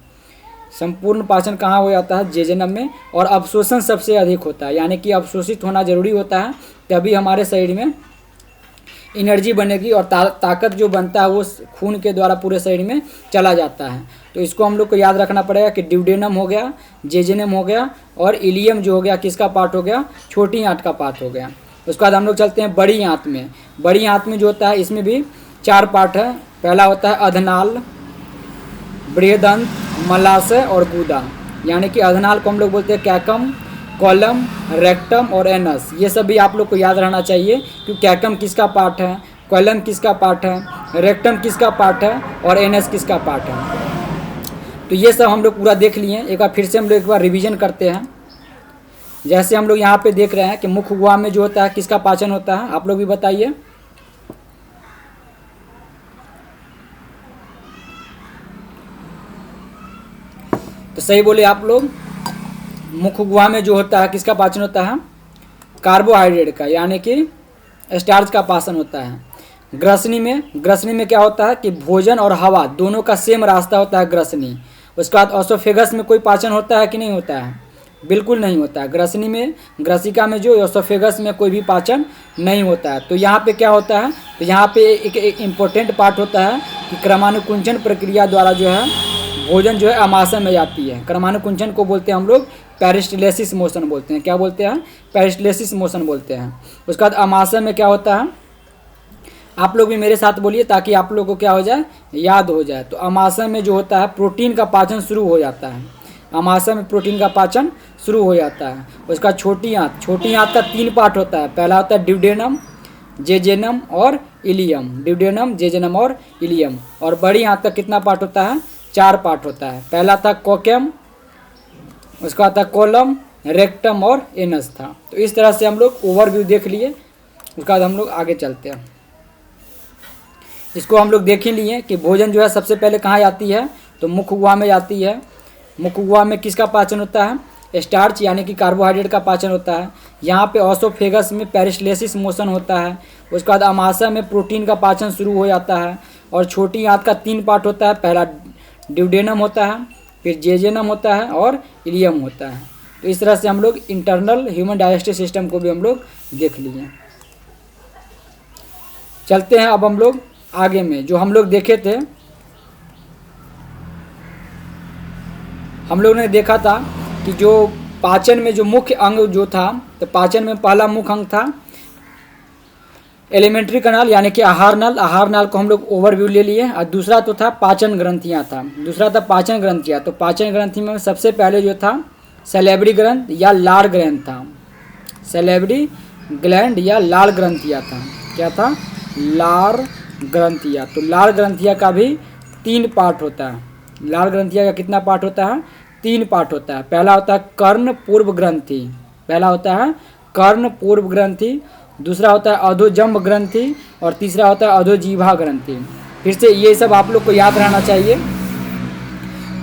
संपूर्ण पाचन कहाँ हो जाता है, जेजेनम में। और अवशोषण सबसे अधिक होता है, यानी कि अवशोषित होना जरूरी होता है, तभी हमारे शरीर में एनर्जी बनेगी और ताकत जो बनता है वो खून के द्वारा पूरे शरीर में चला जाता है। तो इसको हम लोग को याद रखना पड़ेगा कि ड्यूडेनम हो गया, जेजेनम हो गया और इलियम जो हो गया किसका पार्ट हो गया, छोटी आंत का पार्ट हो गया। उसके बाद हम लोग चलते हैं बड़ी आंत में। बड़ी आंत में जो होता है इसमें भी 4 पार्ट है। पहला होता है अधनाल, बृहदंत, मलाशय और गुदा। यानी कि अधनाल को हम लोग बोलते हैं कैकम, कॉलम, रेक्टम और एनस। ये सब भी आप लोग को याद रहना चाहिए कि कैकम किसका पार्ट है, कॉलम किसका पार्ट है, रेक्टम किसका पार्ट है और एनस किसका पार्ट है। तो ये सब हम लोग पूरा देख लिए। एक बार फिर से हम लोग एक बार रिवीजन करते हैं। जैसे हम लोग यहाँ पे देख रहे हैं कि मुख गुहा में जो होता है किसका पाचन होता है, आप लोग भी बताइए। तो सही बोले आप लोग। मुख गुहा में जो होता है किसका पाचन होता है, कार्बोहाइड्रेट का, यानी कि स्टार्च का पाचन होता है। ग्रसनी में क्या होता है कि भोजन और हवा दोनों का सेम रास्ता होता है ग्रसनी। उसके बाद ओसोफेगस में कोई पाचन होता है कि नहीं होता है, बिल्कुल नहीं होता है। ग्रसनी में, ग्रसिका में जो ओसोफेगस में कोई भी पाचन नहीं होता है। तो यहाँ पे क्या होता है, तो यहाँ पे एक इम्पोर्टेंट पार्ट होता है कि क्रमानुकुंचन प्रक्रिया द्वारा जो है भोजन जो है आमाशय में जाती है। क्रमानुकुंचन को बोलते हैं हम लोग पेरिस्टाल्सिस मोशन बोलते हैं। क्या बोलते हैं, पेरिस्टाल्सिस मोशन बोलते हैं। उसके बाद आमाशय में क्या होता है, आप लोग भी मेरे साथ बोलिए ताकि आप लोगों को क्या हो जाए, याद हो जाए। तो आमाशय में जो होता है प्रोटीन का पाचन शुरू हो जाता है। आमाशय में प्रोटीन का पाचन शुरू हो जाता है। उसका छोटी आंत का 3 पार्ट होता है। पहला होता है ड्यूडेनम, जेजेनम और इलियम। ड्यूडेनम, जेजेनम और इलियम। और बड़ी आंत का कितना पार्ट होता है, 4 पार्ट होता है। पहला था कोकेम, उसका था कोलम, रेक्टम और एनस था। तो इस तरह से हम लोग ओवरव्यू देख लिए। उसके बाद हम लोग आगे चलते हैं। इसको हम लोग देख ही लिए कि भोजन जो है सबसे पहले कहाँ जाती है, तो मुख गुहा में जाती है। मुख गुहा में किसका पाचन होता है, स्टार्च यानी कि कार्बोहाइड्रेट का पाचन होता है। यहाँ पे ओसोफेगस में पेरिस्टाल्सिस मोशन होता है। उसके बाद आमाशय में प्रोटीन का पाचन शुरू हो जाता है। और छोटी आंत का 3 पार्ट होता है। पहला ड्यूडेनम होता है, फिर जेजेनम होता है और इलियम होता है। तो इस तरह से हम लोग इंटरनल ह्यूमन डाइजेस्टिव सिस्टम को भी हम लोग देख लिए। चलते हैं अब हम लोग आगे में। जो हम लोग देखे थे, हम लोग ने देखा था कि जो पाचन में जो मुख्य अंग जो था, तो पाचन में पहला मुख्य अंग था एलिमेंट्री कनाल यानी कि आहार नाल। आहार नाल को हम लोग ओवरव्यू ले लिए। और दूसरा तो था पाचन ग्रंथियाँ था। दूसरा था पाचन ग्रंथियाँ। तो पाचन ग्रंथि में सबसे पहले जो था सैलिवरी ग्रंथ या लार ग्रंथ था। सैलिवरी ग्लैंड या लार ग्रंथियाँ था। क्या था, लार ग्रंथियाँ। तो लार ग्रंथियाँ का भी 3 पार्ट होता है। लार ग्रंथियाँ का कितना पार्ट होता है, 3 पार्ट होता है। पहला होता है कर्ण पूर्व ग्रंथि। पहला होता है कर्ण पूर्व ग्रंथि। दूसरा होता है अधोजंब ग्रंथि और तीसरा होता है अधोजीवा ग्रंथि। फिर से ये सब आप लोग को याद रहना चाहिए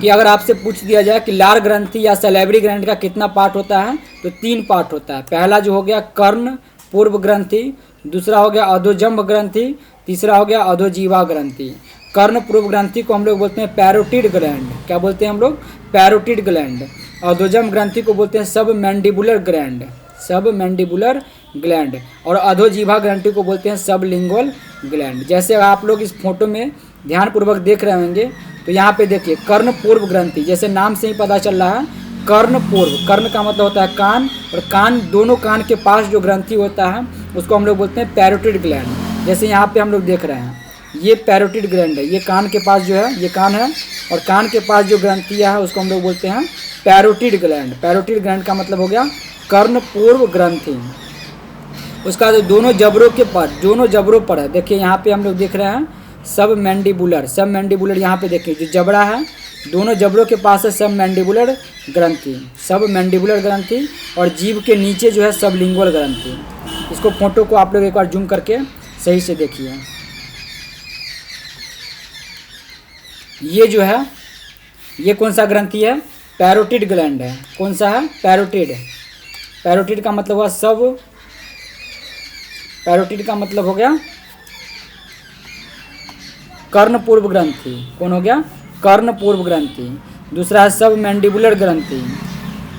कि अगर आपसे पूछ दिया जाए कि लार ग्रंथि या सैलिवरी ग्लैंड का कितना पार्ट होता है, तो 3 पार्ट होता है। पहला जो हो गया कर्ण पूर्व ग्रंथि, दूसरा हो गया अधोजंब ग्रंथि, तीसरा हो गया अधोजीवा ग्रंथि। कर्ण पूर्व ग्रंथि को हम लोग बोलते हैं पैरोटिड ग्लैंड। क्या बोलते हैं हम लोग, पैरोटिड ग्लैंड। अधोजंब ग्रंथि को बोलते हैं सब मैंडिबुलर ग्लैंड, सब मैंडिबुलर ग्लैंड। और अधोजीवा ग्रंथि को बोलते हैं सब लिंगुअल ग्लैंड। जैसे आप लोग इस फोटो में ध्यानपूर्वक देख रहे होंगे, तो यहाँ पे देखिए कर्ण पूर्व ग्रंथि, जैसे नाम से ही पता चल रहा है कर्ण पूर्व। कर्ण का मतलब होता है कान, और कान, दोनों कान के पास जो ग्रंथि होता है उसको हम लोग बोलते हैं पैरोटिड ग्लैंड। जैसे यहाँ पे हम लोग देख रहे हैं, ये पैरोटिड ग्लैंड है, ये कान के पास जो है, ये कान है और कान के पास जो ग्रंथियाँ है उसको हम लोग बोलते हैं पैरोटिड ग्लैंड। पैरोटिड ग्लैंड का मतलब हो गया कर्णपूर्व ग्रंथि। उसका जो दोनों जबड़ों पर है, देखिए यहाँ पे हम लोग देख रहे हैं सब मैंडिबुलर यहाँ पे देखिए जो जबड़ा है दोनों जबड़ों के पास है सब मैंडिबुलर ग्रंथि और जीभ के नीचे जो है सबलिंगुअल ग्रंथि। इसको फोटो को आप लोग एक बार जूम करके सही से देखिए। ये जो है ये कौन सा ग्रंथि है? पैरोटिड ग्लैंड है। कौन सा है? पैरोटिड का मतलब हुआ सब, पैरोटिड का मतलब हो गया कर्णपूर्व ग्रंथि। कौन हो गया? कर्णपूर्व ग्रंथि। दूसरा है सब मैंडिबुलर ग्रंथि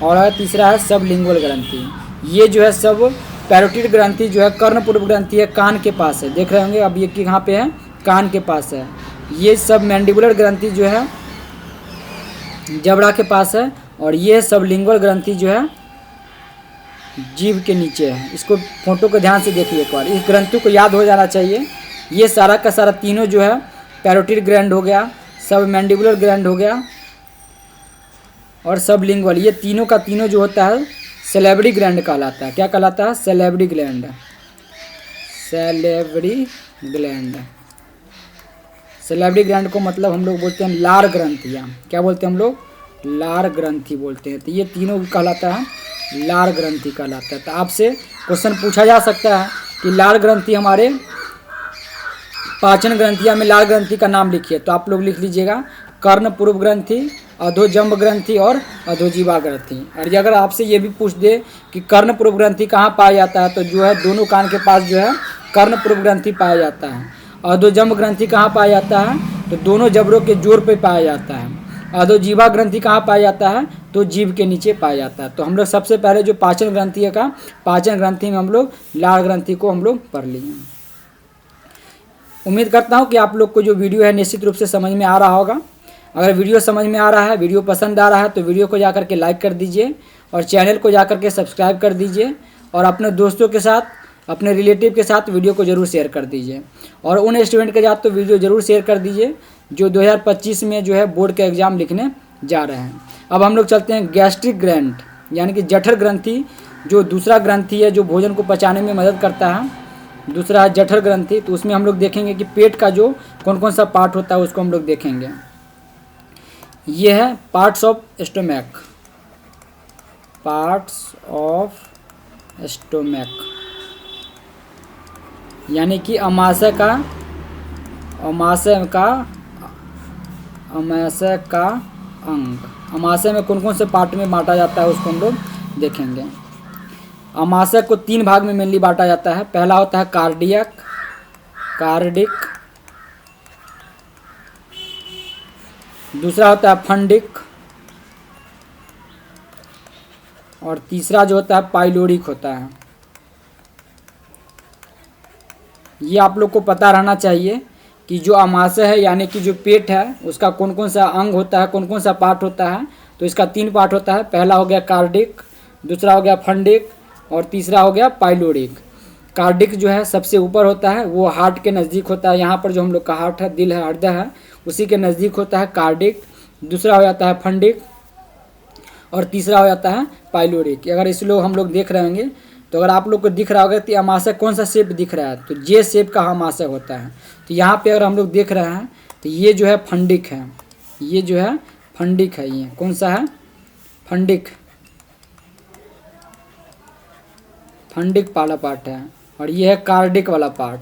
और तीसरा है सब लिंगुअल ग्रंथि। ये जो है सब पैरोटिड ग्रंथि जो है कर्णपूर्व ग्रंथि है, कान के पास है। देख रहे होंगे अब ये कहाँ पे है? कान के पास है। ये सब मैंडिबुलर ग्रंथि जो है जबड़ा के पास है और ये सब लिंगुअल ग्रंथि जो है जीभ के नीचे है। इसको फोटो को ध्यान से देखिए एक बार, इस ग्रंथि को याद हो जाना चाहिए। ये सारा का सारा तीनों जो है पैरोटिड ग्लैंड हो गया, सब मैंडिबुलर ग्लैंड हो गया और सब लिंगुअल, ये तीनों का तीनों जो होता है सैलिवरी ग्लैंड कहलाता है। क्या कहलाता है? Salivary gland. सैलिवरी ग्लैंड को मतलब हम लोग बोलते हैं लार ग्रंथियाँ। क्या बोलते हैं हम लोग? लार ग्रंथि बोलते हैं। तो ये तीनों कहलाता है लार ग्रंथि कहलाता है। तो आपसे क्वेश्चन पूछा जा सकता है कि लार ग्रंथि हमारे पाचन ग्रंथियाँ में लार ग्रंथि का नाम लिखिए। तो आप लोग लिख लीजिएगा कर्णपूर्व ग्रंथि, अधोजंब ग्रंथि और अधोजीवा ग्रंथि। और अगर आपसे ये भी पूछ दे कि कर्णपूर्व ग्रंथि कहाँ पाया जाता है, तो जो है दोनों कान के पास जो है कर्णपूर्व ग्रंथि पाया जाता है। अधोजंब ग्रंथि कहाँ पाया जाता है? तो दोनों जबड़ों के जोड़ पे पाया जाता है। अधोजीवा ग्रंथि कहाँ पाया जाता है? तो जीभ के नीचे पाया जाता है। तो हम लोग सबसे पहले जो पाचन ग्रंथि है का पाचन ग्रंथि में हम लोग लार ग्रंथि को हम लोग पढ़ लिए। उम्मीद करता हूँ कि आप लोग को जो वीडियो है निश्चित रूप से समझ में आ रहा होगा। अगर वीडियो समझ में आ रहा है, वीडियो पसंद आ रहा है तो वीडियो को जाकर के लाइक कर दीजिए और चैनल को जाकर के सब्सक्राइब कर दीजिए और अपने दोस्तों के साथ, अपने रिलेटिव के साथ वीडियो को ज़रूर शेयर कर दीजिए और उन स्टूडेंट के साथ तो वीडियो ज़रूर शेयर कर दीजिए जो 2025 में जो है बोर्ड का एग्ज़ाम लिखने जा रहे हैं। अब हम लोग चलते हैं गैस्ट्रिक ग्लैंड यानी कि जठर ग्रंथि, जो दूसरा ग्रंथि है जो भोजन को पचाने में मदद करता है। दूसरा है जठर ग्रंथि। तो उसमें हम लोग देखेंगे कि पेट का जो कौन कौन सा पार्ट होता है उसको हम लोग देखेंगे। ये है पार्ट्स ऑफ स्टोमैक। यानी कि अमाशय का अंग। अमाशय में कौन कौन से पार्ट में बांटा जाता है उसको हम लोग देखेंगे। अमाशय को 3 भाग में मेनली बांटा जाता है। पहला होता है कार्डिक, दूसरा होता है फंडिक और तीसरा जो होता है पाइलोरिक होता है। ये आप लोग को पता रहना चाहिए कि जो अमाशय है यानी कि जो पेट है उसका कौन कौन सा अंग होता है, कौन कौन सा पार्ट होता है। तो इसका 3 पार्ट होता है। पहला हो गया कार्डिक, दूसरा हो गया फंडिक और तीसरा हो गया पाइलोरिक। कार्डिक जो है सबसे ऊपर होता है, वो हार्ट के नज़दीक होता है। यहाँ पर जो हम लोग का हार्ट है, दिल है, हृदय है, उसी के नज़दीक होता है कार्डिक। दूसरा हो जाता है फंडिक और तीसरा हो जाता है पाइलोरिक। अगर इस लोग हम लोग देख रहे होंगे तो अगर आप लोग को दिख रहा होगा कि अमाशय कौन सा शेप दिख रहा है, तो जे शेप का अमाशय होता है। तो यहाँ पे अगर हम लोग देख रहे हैं तो ये जो है फंडिक है, ये जो है फंडिक है। ये कौन सा है? फंडिक वाला पार्ट है और ये है कार्डिक वाला पार्ट।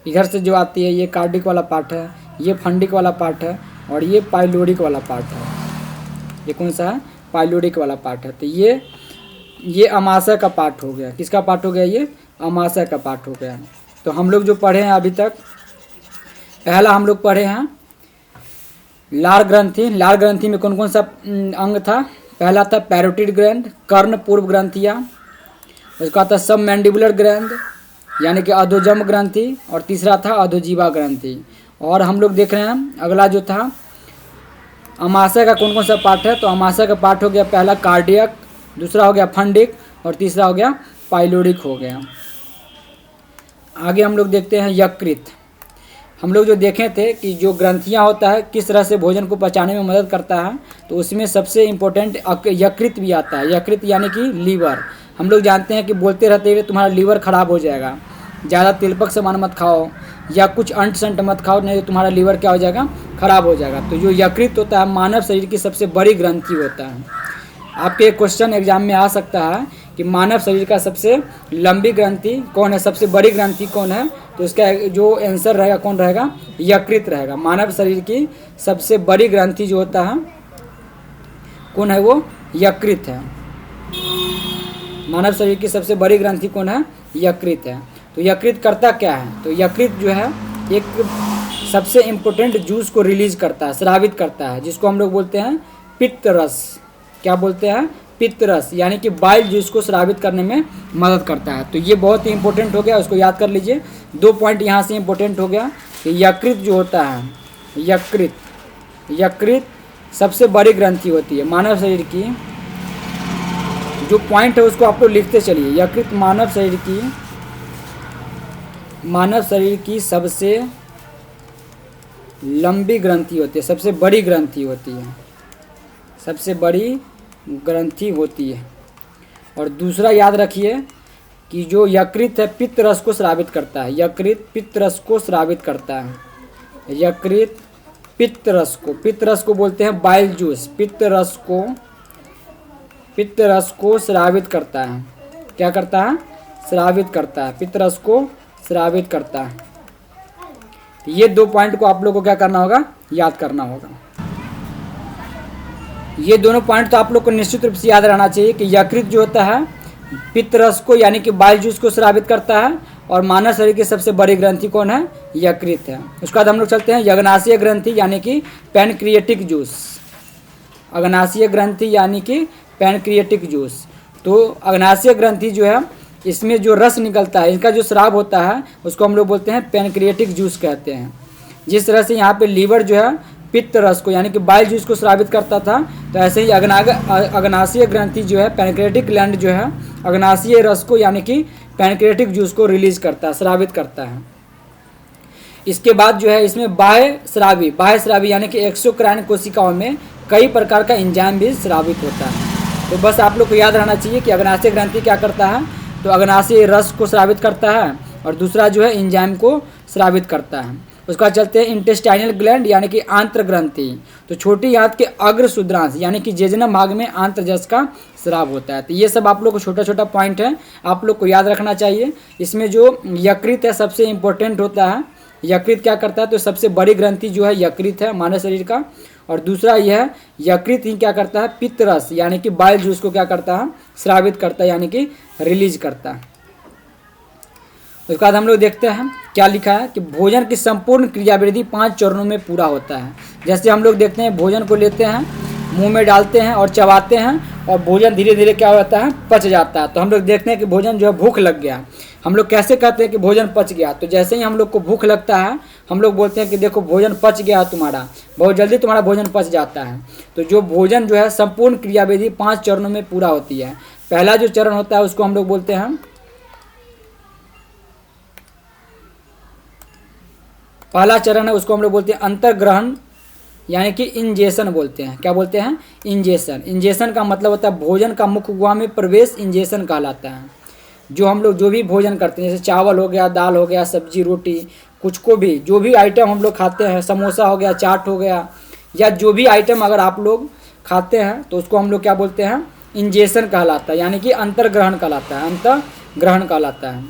इधर से जो आती है ये कार्डिक वाला पार्ट है, ये फंडिक वाला पार्ट है और ये पाइलोरिक वाला पार्ट है। ये कौन सा है? पाइलोरिक वाला पार्ट है। तो ये अमाशय का पार्ट हो गया। किसका पार्ट हो गया? ये अमाशय का पार्ट हो गया। तो हम लोग जो पढ़े हैं अभी तक, पहला हम लोग पढ़े हैं लार ग्रंथि। लार ग्रंथि में कौन कौन सा अंग था? पहला था पैरोटिड ग्लैंड, कर्णपूर्व ग्रंथियाँ। उसका था सब मैंडिबुलर ग्लैंड यानी कि अधोजंब ग्रंथि और तीसरा था अधोजीवा ग्रंथि। और हम लोग देख रहे हैं अगला जो था अमाशय का कौन कौन सा पार्ट है। तो अमाशय का पार्ट हो गया पहला कार्डियक, दूसरा हो गया फंडिक और तीसरा हो गया पाइलोरिक हो गया। आगे हम लोग देखते हैं यकृत। हम लोग जो देखे थे कि जो ग्रंथियाँ होता है किस तरह से भोजन को पचाने में मदद करता है, तो उसमें सबसे इम्पोर्टेंट यकृत भी आता है। यकृत यानी कि लीवर। हम लोग जानते हैं कि बोलते रहते हुए तुम्हारा लीवर खराब हो जाएगा, ज़्यादा तिलपक सामान मत खाओ या कुछ अंट संट मत खाओ, नहीं तो तुम्हारा लीवर क्या हो जाएगा, खराब हो जाएगा। तो जो यकृत होता है मानव शरीर की सबसे बड़ी ग्रंथि होता है। आपके क्वेश्चन एग्जाम में आ सकता है कि मानव शरीर का सबसे लंबी ग्रंथि कौन है, सबसे बड़ी ग्रंथि कौन है, तो इसका जो आंसर रहेगा कौन रहेगा, यकृत रहेगा। मानव शरीर की सबसे बड़ी ग्रंथि जो होता है कौन है, वो यकृत है। मानव शरीर की सबसे बड़ी ग्रंथि कौन है, यकृत है। तो यकृत करता क्या है, तो यकृत जो है एक सबसे इम्पोर्टेंट जूस को रिलीज करता है, स्रावित करता है, जिसको हम लोग बोलते हैं पित्त रस। क्या बोलते हैं, पित्त रस, यानी कि बाइल जूस को स्रावित करने में मदद करता है। तो ये बहुत ही इंपॉर्टेंट हो गया, उसको याद कर लीजिए। 2 पॉइंट यहाँ से इंपॉर्टेंट हो गया कि यकृत जो होता है, यकृत सबसे बड़ी ग्रंथि होती है मानव शरीर की। जो पॉइंट है उसको आप लोग लिखते चलिए। यकृत मानव शरीर की सबसे लंबी ग्रंथि होती है, सबसे बड़ी ग्रंथि होती है, सबसे बड़ी ग्रंथि होती है। और दूसरा याद रखिए कि जो यकृत है पित्त रस को स्रावित करता है। यकृत पित्त रस को स्रावित करता है। यकृत पित्त रस को बोलते हैं बाइल जूस। पित्त रस को स्रावित करता है। क्या करता है, स्रावित करता है, पित्त रस को स्रावित करता है। ये 2 पॉइंट को आप लोग को क्या करना होगा, याद करना होगा। ये दोनों पॉइंट तो आप लोग को निश्चित रूप से याद रहना चाहिए कि यकृत जो होता है पित्त रस को यानी कि बाइल जूस को स्रावित करता है, और मानव शरीर की सबसे बड़ी ग्रंथि कौन है, यकृत है। उसके बाद हम लोग चलते हैं अग्नाशय ग्रंथि यानी कि पैनक्रिएटिक जूस। अग्नाशय ग्रंथि यानी कि पैनक्रिएटिक जूस। तो अग्नाशय ग्रंथि जो है इसमें जो रस निकलता है, इनका जो स्राव होता है उसको हम लोग बोलते हैं पैनक्रिएटिक जूस कहते हैं। जिस तरह से यहाँ पे लीवर जो है पित्त रस को यानी कि बाइल जूस को स्रावित करता था, तो ऐसे ही अग्नाशय ग्रंथि जो है पैनक्रिएटिक ग्लैंड जो है अग्नाशय रस को यानी कि पैनक्रिएटिक जूस को रिलीज करता है, स्रावित करता है। इसके बाद जो है इसमें बाह्य स्रावी यानी कि एक्सोक्राइन कोशिकाओं में कई प्रकार का एंजाइम भी स्रावित होता है। तो बस आप लोग को याद रहना चाहिए कि अग्नाशय ग्रंथि क्या करता है, तो अग्नाशय रस को स्रावित करता है, और दूसरा जो है एंजाइम को स्रावित करता है। उसके बाद चलते हैं इंटेस्टाइनल ग्लैंड यानी कि आंत्र ग्रंथि। तो छोटी आंत के अग्र शुद्रांश यानी कि जेजनम भाग में आंत्रजस का स्राव होता है। तो ये सब आप लोग को छोटा छोटा पॉइंट है, आप लोग को याद रखना चाहिए। इसमें जो यकृत है सबसे इम्पोर्टेंट होता है। यकृत क्या करता है, तो सबसे बड़ी ग्रंथि जो है यकृत है मानव शरीर का। और दूसरा यह यकृत ही क्या करता है, पित्त रस यानी कि बाइल जूस को क्या करता है, स्रावित करता है यानी कि रिलीज करता है। उसके बाद हम लोग देखते हैं क्या लिखा है कि भोजन की संपूर्ण क्रियाविधि 5 चरणों में पूरा होता है। जैसे हम लोग देखते हैं भोजन को लेते हैं, मुंह में डालते हैं और चबाते हैं, और भोजन धीरे धीरे क्या होता है, पच जाता है। तो हम लोग देखते हैं कि भोजन जो है भूख लग गया, हम लोग कैसे कहते हैं कि भोजन पच गया, तो जैसे ही हम लोग को भूख लगता है हम लोग बोलते हैं कि देखो भोजन पच गया तुम्हारा, बहुत जल्दी तुम्हारा भोजन पच जाता है। तो जो भोजन जो है संपूर्ण क्रियाविधि 5 चरणों में पूरा होती है। पहला जो चरण होता है उसको हम लोग बोलते हैं, पहला चरण है उसको हम लोग बोलते हैं अंतर्ग्रहण यानी कि इंजेशन बोलते हैं। क्या बोलते हैं, इंजेशन। इंजेशन का मतलब होता है भोजन का मुख गुहा में प्रवेश, इंजेशन कहलाता है। जो हम लोग जो भी भोजन करते हैं, जैसे चावल हो गया, दाल हो गया, सब्जी रोटी, कुछ को भी जो भी आइटम हम लोग खाते हैं, समोसा हो गया, चाट हो गया, या जो भी आइटम अगर आप लोग खाते हैं तो उसको हम लोग क्या बोलते हैं, इंजेशन कहलाता है, यानी कि अंतर्ग्रहण कहलाता है, अंतर्ग्रहण कहलाता है।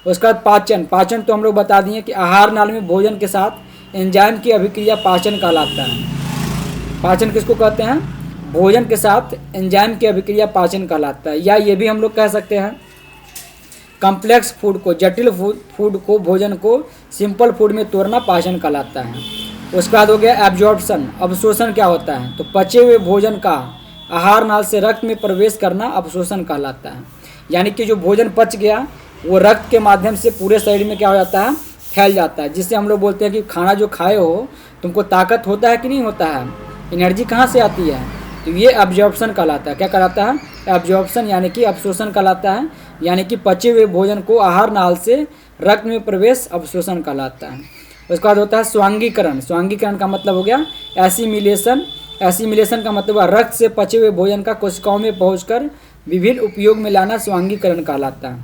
उसके बाद पाचन तो हम लोग बता दिए कि आहार नाल में भोजन के साथ एंजाइम की अभिक्रिया पाचन कहलाता है। पाचन किसको कहते हैं, भोजन के साथ एंजाइम की अभिक्रिया पाचन कहलाता है। या ये भी हम लोग कह सकते हैं कॉम्प्लेक्स फूड को, जटिल फूड को, भोजन को सिंपल फूड में तोड़ना पाचन कहलाता है। उसके बाद हो गया एब्जॉर्प्शन, अवशोषण क्या होता है, तो पचे हुए भोजन का आहार नाल से रक्त में प्रवेश करना अवशोषण कहलाता है। यानी कि जो भोजन पच गया वो रक्त के माध्यम से पूरे शरीर में क्या हो जाता है, फैल जाता है, जिससे हम लोग बोलते हैं कि खाना जो खाए हो तुमको ताकत होता है कि नहीं होता है, एनर्जी कहाँ से आती है, तो ये एब्जॉर्प्शन कहलाता है। क्या कहलाता है, एब्जॉर्प्शन यानी कि अवशोषण कहलाता है। यानी कि पचे हुए भोजन को आहार नाल से रक्त में प्रवेश अवशोषण कहलाता है। उसके बाद होता है स्वांगीकरण। स्वांगीकरण का मतलब हो गया एसिमिलेशन। एसिमिलेशन का मतलब हुआ रक्त से पचे हुए भोजन का कोशिकाओं में पहुंचकर विभिन्न उपयोग में लाना स्वांगीकरण कहलाता है।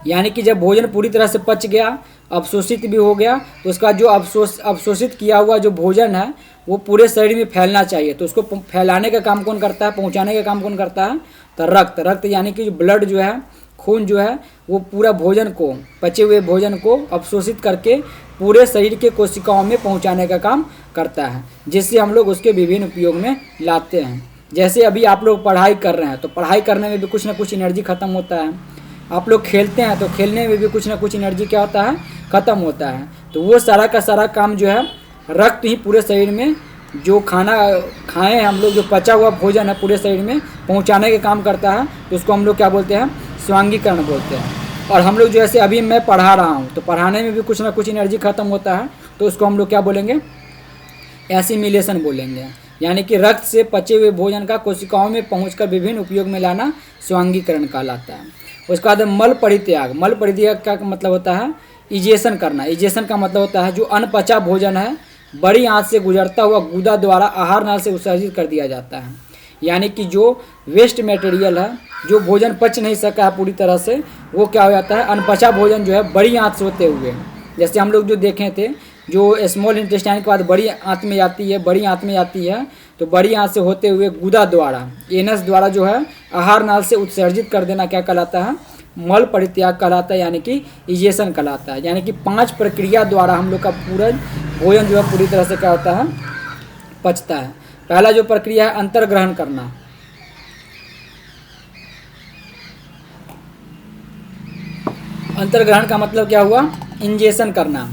यानी कि जब भोजन पूरी तरह से पच गया, अवशोषित भी हो गया, तो उसका जो अवशोषित किया हुआ जो भोजन है वो पूरे शरीर में फैलना चाहिए। तो उसको फैलाने का काम कौन करता है, पहुंचाने का काम कौन करता है, तो रक्त। रक्त यानी कि जो ब्लड जो है, खून जो है, वो पूरा भोजन को, पचे हुए भोजन को अवशोषित करके पूरे शरीर के कोशिकाओं में पहुंचाने का काम करता है, जिससे हम लोग उसके विभिन्न उपयोग में लाते हैं। जैसे अभी आप लोग पढ़ाई कर रहे हैं तो पढ़ाई करने में भी कुछ ना कुछ एनर्जी ख़त्म होता है। आप लोग खेलते हैं तो खेलने में भी कुछ ना कुछ एनर्जी क्या होता है, ख़त्म होता है। तो वो सारा का सारा काम जो है रक्त ही पूरे शरीर में, जो खाना खाएं हम लोग, जो पचा हुआ भोजन है पूरे शरीर में पहुंचाने के काम करता है। तो उसको हम लोग क्या बोलते हैं, स्वांगीकरण बोलते हैं। और हम लोग जैसे अभी मैं पढ़ा रहा हूँ तो पढ़ाने में भी कुछ ना कुछ एनर्जी ख़त्म होता है, तो उसको हम लोग क्या बोलेंगे, एसिमिलेशन बोलेंगे। यानी कि रक्त से पचे हुए भोजन का कोशिकाओं में पहुंचकर विभिन्न उपयोग में लाना स्वांगीकरण कहलाता है। उसके बाद मल परित्याग। मल परित्याग का मतलब होता है इजेशन करना। इजेशन का मतलब होता है जो अनपचा भोजन है बड़ी आंत से गुजरता हुआ गुदा द्वारा आहार नाल से उत्सर्जित कर दिया जाता है। यानी कि जो वेस्ट मटेरियल है, जो भोजन पच नहीं सका है पूरी तरह से, वो क्या हो जाता है, अनपचा भोजन जो है बड़ी आंत से होते हुए, जैसे हम लोग जो देखे थे, जो स्मॉल इंटेस्टाइन के बाद बड़ी आंत में जाती है, बड़ी आंत में जाती है, तो बड़ी आंत से होते हुए गुदा द्वारा, एनस द्वारा जो है आहार नाल से उत्सर्जित कर देना क्या कहलाता है, मल परित्याग कहलाता है, यानी कि इजेशन कहलाता है। यानी कि 5 प्रक्रिया द्वारा हम लोग का पूरा भोजन जो है पूरी तरह से क्या होता है, पचता है। पहला जो प्रक्रिया है अंतर्ग्रहण करना। अंतर्ग्रहण का मतलब क्या हुआ, इंजेशन करना,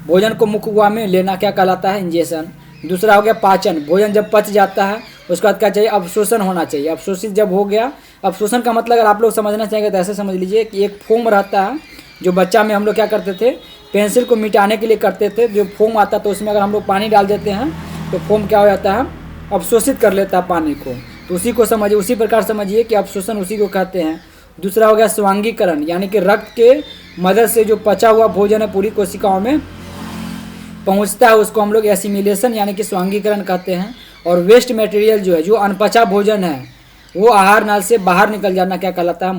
भोजन को मुख गुहा में लेना क्या कहलाता है, इंजेशन। दूसरा हो गया पाचन। भोजन जब पच जाता है उसके बाद क्या चाहिए, अवशोषण होना चाहिए। अवशोषित जब हो गया, अवशोषण का मतलब अगर आप लोग समझना चाहेंगे तो ऐसे समझ लीजिए कि एक फोम रहता है, जो बच्चा में हम लोग क्या करते थे, पेंसिल को मिटाने के लिए करते थे, जो फोम आता तो उसमें अगर हम लोग पानी डाल देते हैं तो फोम क्या हो जाता है, अवशोषित कर लेता है पानी को। तो उसी को समझिए, उसी प्रकार समझिए कि अवशोषण उसी को कहते हैं। दूसरा हो गया स्वांगीकरण, यानी कि रक्त के मदद से जो पचा हुआ भोजन है पूरी कोशिकाओं में पहुंचता है, उसको हम लोग एसिमिलेशन यानी कि स्वांगीकरण कहते हैं। और वेस्ट मटेरियल जो है, जो अनपचा भोजन है, वो आहार नाल से बाहर निकल जाना क्या कहलाता है,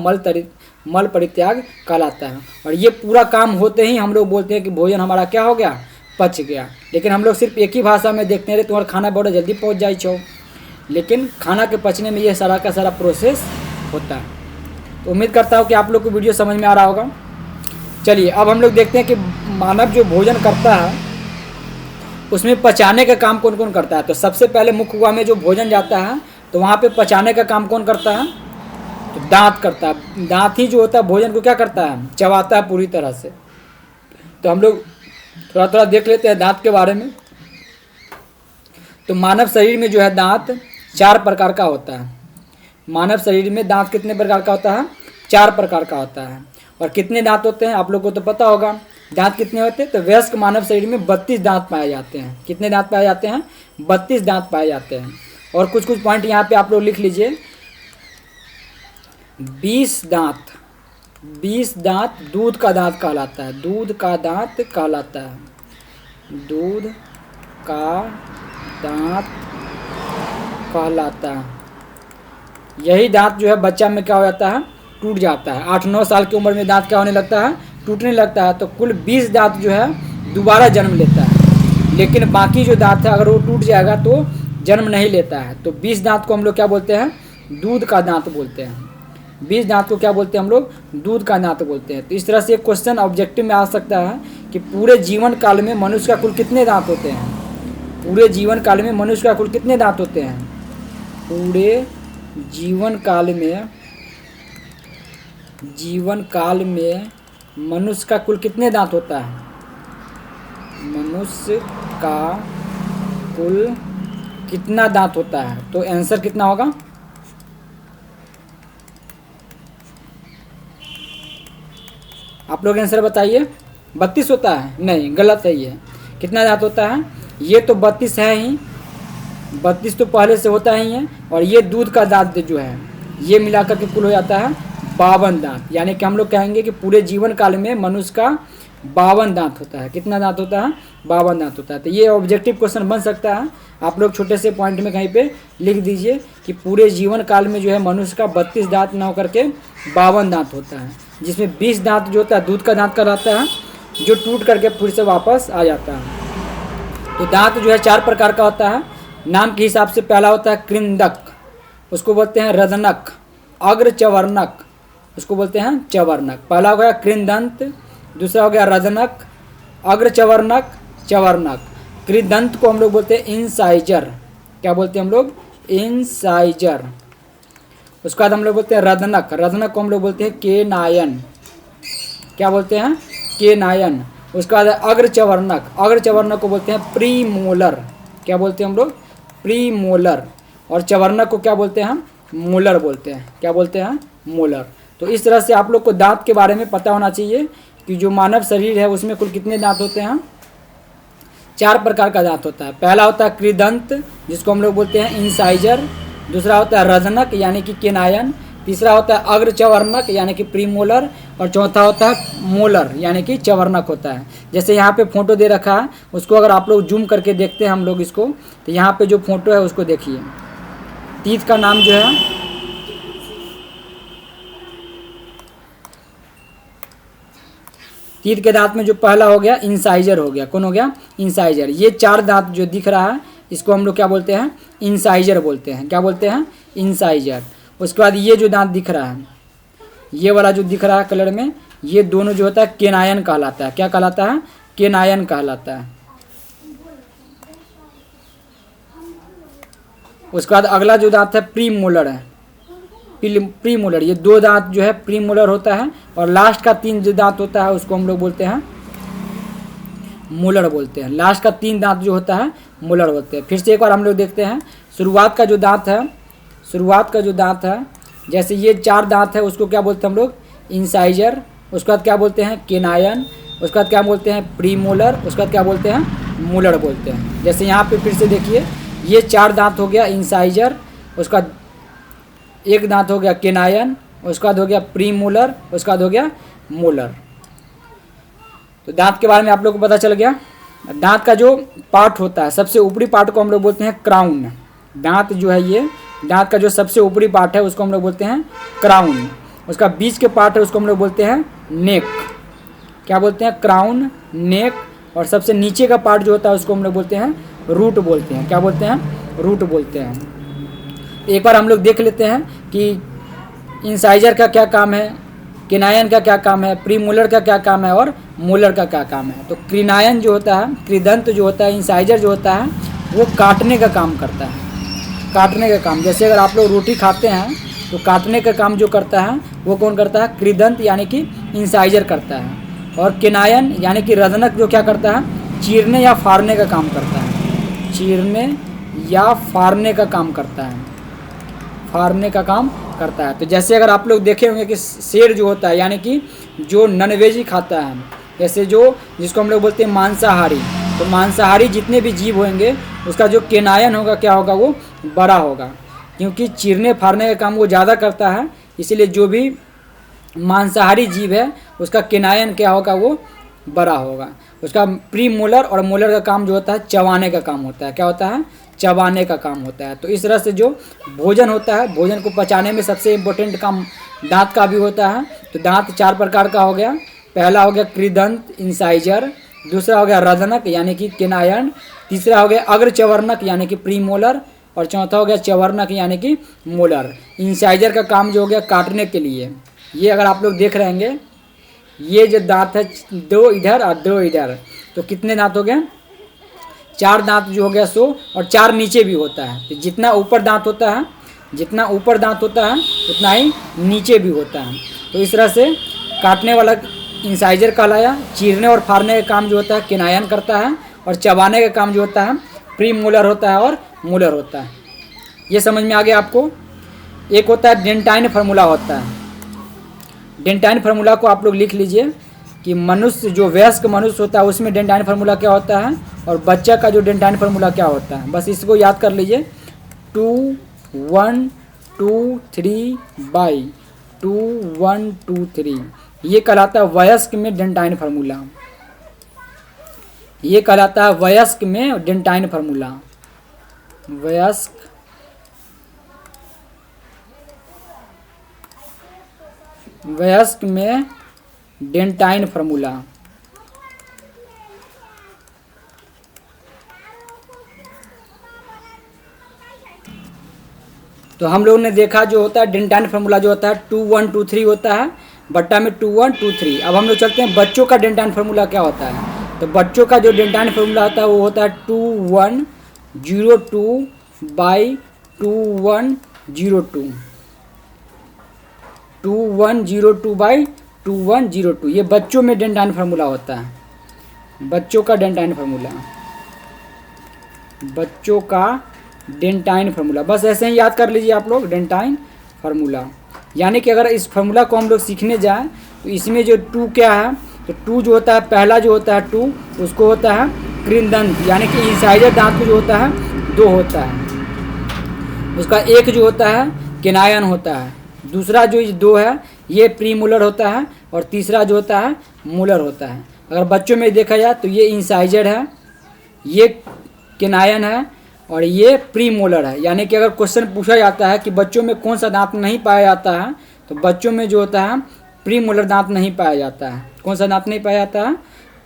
मल परित्याग कहलाता है। और ये पूरा काम होते ही हम लोग बोलते हैं कि भोजन हमारा क्या हो गया, पच गया। लेकिन हम लोग सिर्फ एक ही भाषा में देखते रहे, तुम्हारा खाना बहुत जल्दी पहुँच जाए छो, लेकिन खाना के पचने में ये सारा का सारा प्रोसेस होता है। तो उम्मीद करता हूँ कि आप लोग को वीडियो समझ में आ रहा होगा। चलिए अब हम लोग देखते हैं कि मानव जो भोजन करता है उसमें पचाने का काम कौन कौन करता है। तो सबसे पहले मुख गुहा में जो भोजन जाता है तो वहाँ पे पचाने का काम कौन करता है, तो दांत करता है। दांत ही जो होता है भोजन को क्या करता है, चबाता है पूरी तरह से। तो हम लोग थोड़ा थोड़ा देख लेते हैं दांत के बारे में। तो मानव शरीर में जो है दांत 4 प्रकार का होता है। मानव शरीर में दांत कितने प्रकार का होता है, 4 प्रकार का होता है। और कितने दांत होते हैं आप लोग को तो पता होगा, दांत कितने होते हैं। तो वयस्क मानव शरीर में 32 दांत पाए जाते हैं। कितने दांत पाए जाते हैं, 32 दांत पाए जाते हैं। और कुछ कुछ पॉइंट यहाँ पे आप लोग लिख लीजिए। 20 दांत दूध का दांत कहलाता है, दूध का दांत कहलाता है, दूध का दांत कहलाता है। यही दांत जो है बच्चा में क्या हो जाता है, टूट जाता है। 8-9 साल की उम्र में दांत क्या होने लगता है, टूटने लगता है। तो कुल 20 दांत जो है दोबारा जन्म लेता है, लेकिन बाकी जो दांत है अगर वो टूट जाएगा तो जन्म नहीं लेता है। तो 20 दांत को हम लोग क्या बोलते हैं, दूध का दांत बोलते हैं। 20 दांत को क्या बोलते हैं हम लोग, दूध का दांत बोलते हैं। तो इस तरह से एक क्वेश्चन ऑब्जेक्टिव में आ सकता है कि पूरे जीवन काल में मनुष्य का कुल कितने दांत होते हैं। पूरे जीवन काल में मनुष्य का कुल कितने दांत होते हैं, पूरे जीवन काल में मनुष्य का कुल कितने दांत होता है, मनुष्य का कुल कितना दांत होता है। तो आंसर कितना होगा, आप लोग आंसर बताइए। 32 होता है, नहीं गलत है ये। कितना दांत होता है, ये तो 32 है ही, 32 तो पहले से होता ही है। और ये दूध का दांत जो है ये मिलाकर के कुल हो जाता है 52 दांत। यानी कि हम लोग कहेंगे कि पूरे जीवन काल में मनुष्य का 52 दांत होता है। कितना दांत होता है? 52 दांत होता है। तो ये ऑब्जेक्टिव क्वेश्चन बन सकता है। आप लोग छोटे से पॉइंट में कहीं पे लिख दीजिए कि पूरे जीवन काल में जो है मनुष्य का 32 दांत न होकर के 52 दांत होता है, जिसमें 20 दांत जो होता है दूध का दांत कहलाता है, जो टूट करके फिर से वापस आ जाता है। तो दांत जो है 4 प्रकार का होता है नाम के हिसाब से। पहला होता है कृंदक, उसको बोलते हैं रजनक। अग्र चवर्णक, उसको बोलते हैं चवर्णक। पहला हो गया कृंदंत, दूसरा हो गया रजनक, अग्र चवर्णक, चवर्णक। कृदंत को हम लोग बोलते हैं इंसाइजर। क्या बोलते हैं हम लोग? इंसाइजर। उसके बाद हम लोग बोलते हैं रजनक। रजनक को हम लोग बोलते हैं केनायन। क्या बोलते हैं? केनायन। उसके बाद अग्र चवर्णक। अग्र चवर्णक को बोलते हैं प्रीमोलर। क्या बोलते हैं हम लोग? प्रीमोलर। और चवर्णक को क्या बोलते हैं हम? मोलर बोलते हैं। क्या बोलते हैं? मोलर। तो इस तरह से आप लोग को दांत के बारे में पता होना चाहिए कि जो मानव शरीर है उसमें कुल कितने दांत होते हैं? 4 प्रकार का दांत होता है। पहला होता है कृदंत, जिसको हम लोग बोलते हैं इंसाइजर। दूसरा होता है रजनक यानी कि केनायन। तीसरा होता है अग्र चवर्णक यानी कि प्रीमोलर। और चौथा होता है मोलर यानी कि चवर्णक होता है। जैसे यहाँ पे फोटो दे रखा है, उसको अगर आप लोग जूम करके देखते हैं हम लोग इसको, तो यहाँ पे जो फोटो है उसको देखिए। तीत का नाम जो है, तीत के दांत में जो पहला हो गया इंसाइजर हो गया। कौन हो गया? इंसाइजर। ये 4 दांत जो दिख रहा है इसको हम लोग क्या बोलते हैं? इंसाइजर बोलते हैं। क्या बोलते हैं? इंसाइजर। उसके बाद ये जो दांत दिख रहा है, ये वाला जो दिख रहा है कलर में, ये दोनों जो होता है केनायन कहलाता है। क्या कहलाता है? केनायन कहलाता है। उसके बाद अगला जो दांत है प्रीमोलर है। प्रीमोलर, ये 2 दांत जो है प्रीमोलर होता है। और लास्ट का 3 जो दांत होता है उसको हम लोग बोलते हैं मोलर बोलते हैं। लास्ट का 3 दांत जो होता है मोलर बोलते हैं। फिर से एक बार हम लोग देखते हैं। शुरुआत का जो दांत है, शुरुआत का जो दांत है, जैसे ये 4 दांत है उसको क्या बोलते हैं हम लोग? इंसाइजर। उसके बाद क्या बोलते हैं? केनायन। उसके बाद क्या बोलते हैं? प्रीमोलर। उसके बाद क्या बोलते हैं? मोलर बोलते हैं। जैसे यहाँ पे फिर से देखिए, ये 4 दांत हो गया इंसाइजर। उसका एक दांत हो गया केनायन। उसके बाद हो गया प्रीमोलर। उसके बाद हो गया मोलर। तो दांत के बारे में आप लोग को पता चल गया। दांत का जो पार्ट होता है, सबसे ऊपरी पार्ट को हम लोग बोलते हैं क्राउन। दांत जो है, ये दांत का जो सबसे ऊपरी पार्ट है उसको हम लोग बोलते हैं क्राउन। उसका बीच के पार्ट है उसको हम लोग बोलते हैं नेक। क्या बोलते हैं? क्राउन, नेक। और सबसे नीचे का पार्ट जो होता है उसको हम लोग बोलते हैं रूट बोलते हैं। क्या बोलते हैं? रूट बोलते हैं। एक बार हम लोग देख लेते हैं कि इंसाइजर का क्या काम है, केनायन का क्या काम है, प्रीमोलर का क्या काम है और मोलर का क्या काम है। तो क्रिनायन जो होता है, कृदंत जो होता है, इंसाइजर जो होता है, वो काटने का काम करता है। काटने का काम, जैसे अगर आप लोग रोटी खाते हैं तो काटने का काम जो करता है वो कौन करता है? कृदंत यानी कि इंसाइजर करता है। और केनायन यानी कि रजनक जो क्या करता है? चीरने या फाड़ने का काम करता है। चीरने या फाड़ने का काम करता है। फाड़ने का काम करता है। तो जैसे अगर आप लोग देखे होंगे कि शेर जो होता है यानी कि जो नॉनवेज ही खाता है, जैसे जो जिसको हम लोग बोलते हैं मांसाहारी, तो मांसाहारी जितने भी जीव होंगे उसका जो केनायन होगा क्या होगा? वो बड़ा होगा, क्योंकि चीरने फाड़ने का काम वो ज़्यादा करता है। इसीलिए जो भी मांसाहारी जीव है उसका केनायन क्या होगा? वो बड़ा होगा। उसका प्रीमोलर और मोलर का काम जो होता है चबाने का काम होता है। क्या होता है? चबाने का काम होता है। तो इस तरह से जो भोजन होता है, भोजन को पचाने में सबसे इम्पोर्टेंट काम दांत का भी होता है। तो दांत 4 प्रकार का हो गया। पहला हो गया कृदंत इंसाइजर, दूसरा हो गया रजनक यानी कि केनायन, तीसरा हो गया अग्र चवर्णक यानी कि प्रीमोलर, और चौथा हो गया चवर्णक यानी कि मोलर। इंसाइजर का काम जो हो गया काटने के लिए। ये अगर आप लोग देख रहेंगे, ये जो दांत है 2 इधर और 2 इधर, तो कितने दांत हो गए? 4 दांत जो हो गया 100, और 4 नीचे भी होता है। तो जितना ऊपर दांत होता है, जितना ऊपर दांत होता है उतना ही नीचे भी होता है। तो इस तरह से काटने वाला इंसाइजर कहलाया, चीरने और फाड़ने का काम जो होता है केनायन करता है, और चबाने का काम जो होता है प्रीमोलर होता है और मोलर होता है। ये समझ में आ गया आपको? एक होता है डेंटाइन फार्मूला होता है। डेंटाइन फार्मूला को आप लोग लिख लीजिए कि मनुष्य जो वयस्क मनुष्य होता है उसमें डेंटाइन फार्मूला क्या होता है, और बच्चा का जो डेंटाइन फार्मूला क्या होता है। बस इसको याद कर लीजिए, 2 1 2 3 2 1 2 3, ये कहलाता है वयस्क में डेंटाइन फार्मूला। ये कहलाता है वयस्क में डेंटाइन फार्मूला। वयस्क में डेंटाइन फार्मूला। तो हम लोगों ने देखा जो होता है डेंटाइन फार्मूला जो होता है 2 1 2 3 होता है, बट्टा में 2 1 2 3। अब हम लोग चलते हैं बच्चों का डेंटाइन फार्मूला क्या होता है। तो बच्चों का जो डेंटाइन फार्मूला होता है वो होता है 2 1 0 2 बाई 2 1 0 2, 2 1 0 2 बाई 2 1 0 2। ये बच्चों में डेंटाइन फार्मूला होता है, बच्चों का डेंटाइन फार्मूला, बच्चों का डेंटाइन फार्मूला। बस ऐसे ही याद कर लीजिए आप लोग डेंटाइन फार्मूला। यानी कि अगर इस फार्मूला को हम लोग सीखने जाएं तो इसमें जो 2 क्या है, तो 2 जो होता है पहला जो होता है 2 उसको होता है कृंदंत, यानी कि इंसाइडर दांत जो होता है 2 होता है। उसका एक जो होता है केनायन होता है, दूसरा जो 2 है ये प्रीमोलर होता है, और तीसरा जो होता है मोलर होता है। अगर बच्चों में देखा जाए तो ये इंसाइजर है, ये केनायन है, और ये प्रीमोलर है। यानी कि अगर क्वेश्चन पूछा जाता है कि बच्चों में कौन सा दांत नहीं पाया जाता है, तो बच्चों में जो होता है प्रीमोलर दांत नहीं पाया जाता है। कौन सा दांत नहीं पाया जाता है?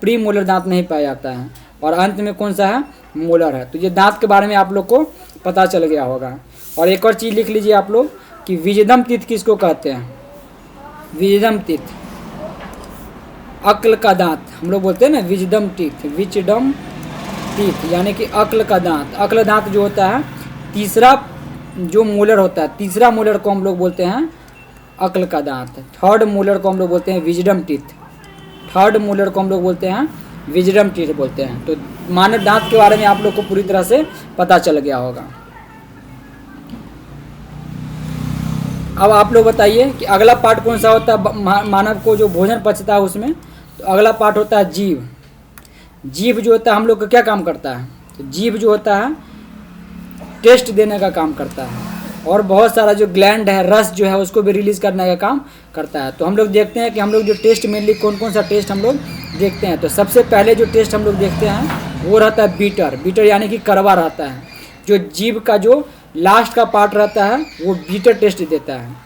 प्रीमोलर दांत नहीं पाया जाता है। और अंत में कौन सा है? मोलर है। तो ये दांत के बारे में आप लोग को पता चल गया होगा। और एक और चीज़ लिख लीजिए आप लोग कि विजडम टीथ किसको कहते हैं? विजडम टीथ, अक्ल का दांत हम लोग बोलते हैं ना, विजडम टीथ, विजडम टीथ यानी कि अक्ल का दांत। अक्ल दांत जो होता है तीसरा जो मोलर होता है, तीसरा मोलर को हम लोग बोलते हैं अक्ल का दांत। थर्ड मोलर को हम लोग बोलते हैं विजडम टीथ, थर्ड मोलर को हम लोग बोलते हैं विजडम टीथ बोलते हैं। तो मानव दांत के बारे में आप लोग को पूरी तरह से पता चल गया होगा। अब आप लोग बताइए कि अगला पार्ट कौन सा होता है मानव को जो भोजन पचता है उसमें? तो अगला पार्ट होता है जीभ। जीभ जो होता है हम लोग का क्या काम करता है? तो जीभ जो होता है टेस्ट देने का काम करता है, और बहुत सारा जो ग्लैंड है, रस जो है उसको भी रिलीज करने का काम करता है। तो हम लोग देखते हैं कि हम लोग जो टेस्ट मेनली कौन कौन सा टेस्ट हम लोग देखते हैं। तो सबसे पहले जो टेस्ट हम लोग देखते हैं वो रहता है बीटर। बीटर यानी कि कड़वा रहता है। जो जीभ का जो लास्ट का पार्ट रहता है वो बीटर टेस्ट देता है।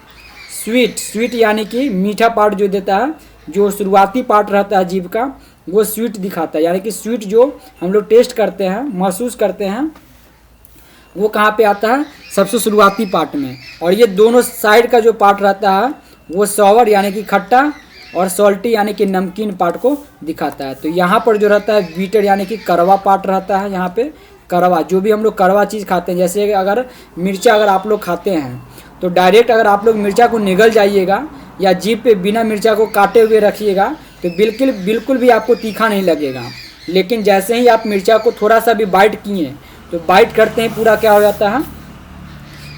स्वीट, स्वीट यानी कि मीठा पार्ट जो देता है, जो शुरुआती पार्ट रहता है जीभ का वो स्वीट दिखाता है। यानी कि स्वीट जो हम लोग टेस्ट करते हैं, महसूस करते हैं, वो कहाँ पे आता है? सबसे शुरुआती पार्ट में। और ये दोनों साइड का जो पार्ट रहता है वो सॉवर यानी कि खट्टा, और सॉल्टी यानी कि नमकीन पार्ट को दिखाता है। तो यहाँ पर जो रहता है बीटर यानी कि कड़वा पार्ट रहता है। यहाँ पे कड़वा, जो भी हम लोग कड़वा चीज़ खाते हैं, जैसे अगर मिर्चा अगर आप लोग खाते हैं तो डायरेक्ट अगर आप लोग मिर्चा को निगल जाइएगा या जीभ पे बिना मिर्चा को काटे हुए रखिएगा तो बिल्कुल भी आपको तीखा नहीं लगेगा। लेकिन जैसे ही आप मिर्चा को थोड़ा सा भी बाइट किए तो बाइट करते ही पूरा क्या हो जाता है?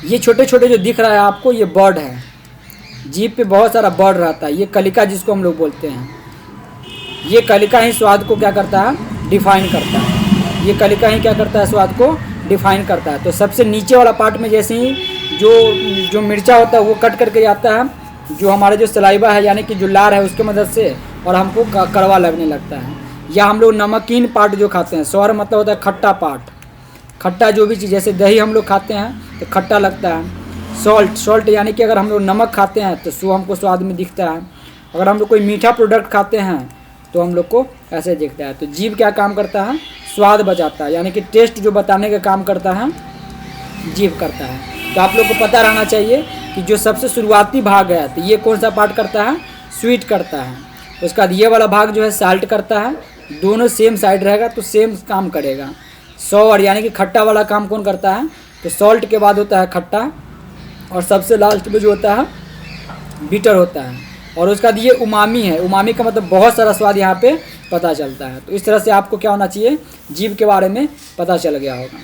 ये छोटे छोटे जो दिख रहा है आपको, ये बर्ड है। जीभ पे बहुत सारा बर्ड रहता है, ये कलिका जिसको हम लोग बोलते हैं। ये कलिका ही स्वाद को क्या करता है? डिफाइन करता है। ये कलिका ही क्या करता है? स्वाद को डिफाइन करता है। तो सबसे नीचे वाला पार्ट में जैसे ही जो मिर्चा होता है वो कट करके जाता है, जो हमारे जो सलाइवा है यानी कि जो लार है उसके मदद से, और हमको कड़वा लगने लगता है। या हम लोग नमकीन पार्ट जो खाते हैं, स्वर मतलब होता है खट्टा पार्ट, खट्टा जो भी चीज़, जैसे दही हम लोग खाते हैं तो खट्टा लगता है। सॉल्ट, सॉल्ट यानी कि अगर हम लोग नमक खाते हैं तो वो हमको स्वाद में दिखता है। अगर हम लोग कोई मीठा प्रोडक्ट खाते हैं तो हम लोग को ऐसे दिखता है। तो जीभ क्या काम करता है? स्वाद बचाता है, यानी कि टेस्ट जो बताने का काम करता है जीभ करता है। तो आप लोग को पता रहना चाहिए कि जो सबसे शुरुआती भाग है तो ये कौन सा पार्ट करता है? स्वीट करता है। उसके बाद ये वाला भाग जो है साल्ट करता है। दोनों सेम साइड रहेगा तो सेम काम करेगा। सॉवर यानी कि खट्टा वाला काम कौन करता है? तो सॉल्ट के बाद होता है खट्टा, और सबसे लास्ट में जो होता है बीटर होता है। और उसका बाद ये उमामी है। उमामी का मतलब बहुत सारा स्वाद यहाँ पे पता चलता है। तो इस तरह से आपको क्या होना चाहिए? जीभ के बारे में पता चल गया होगा।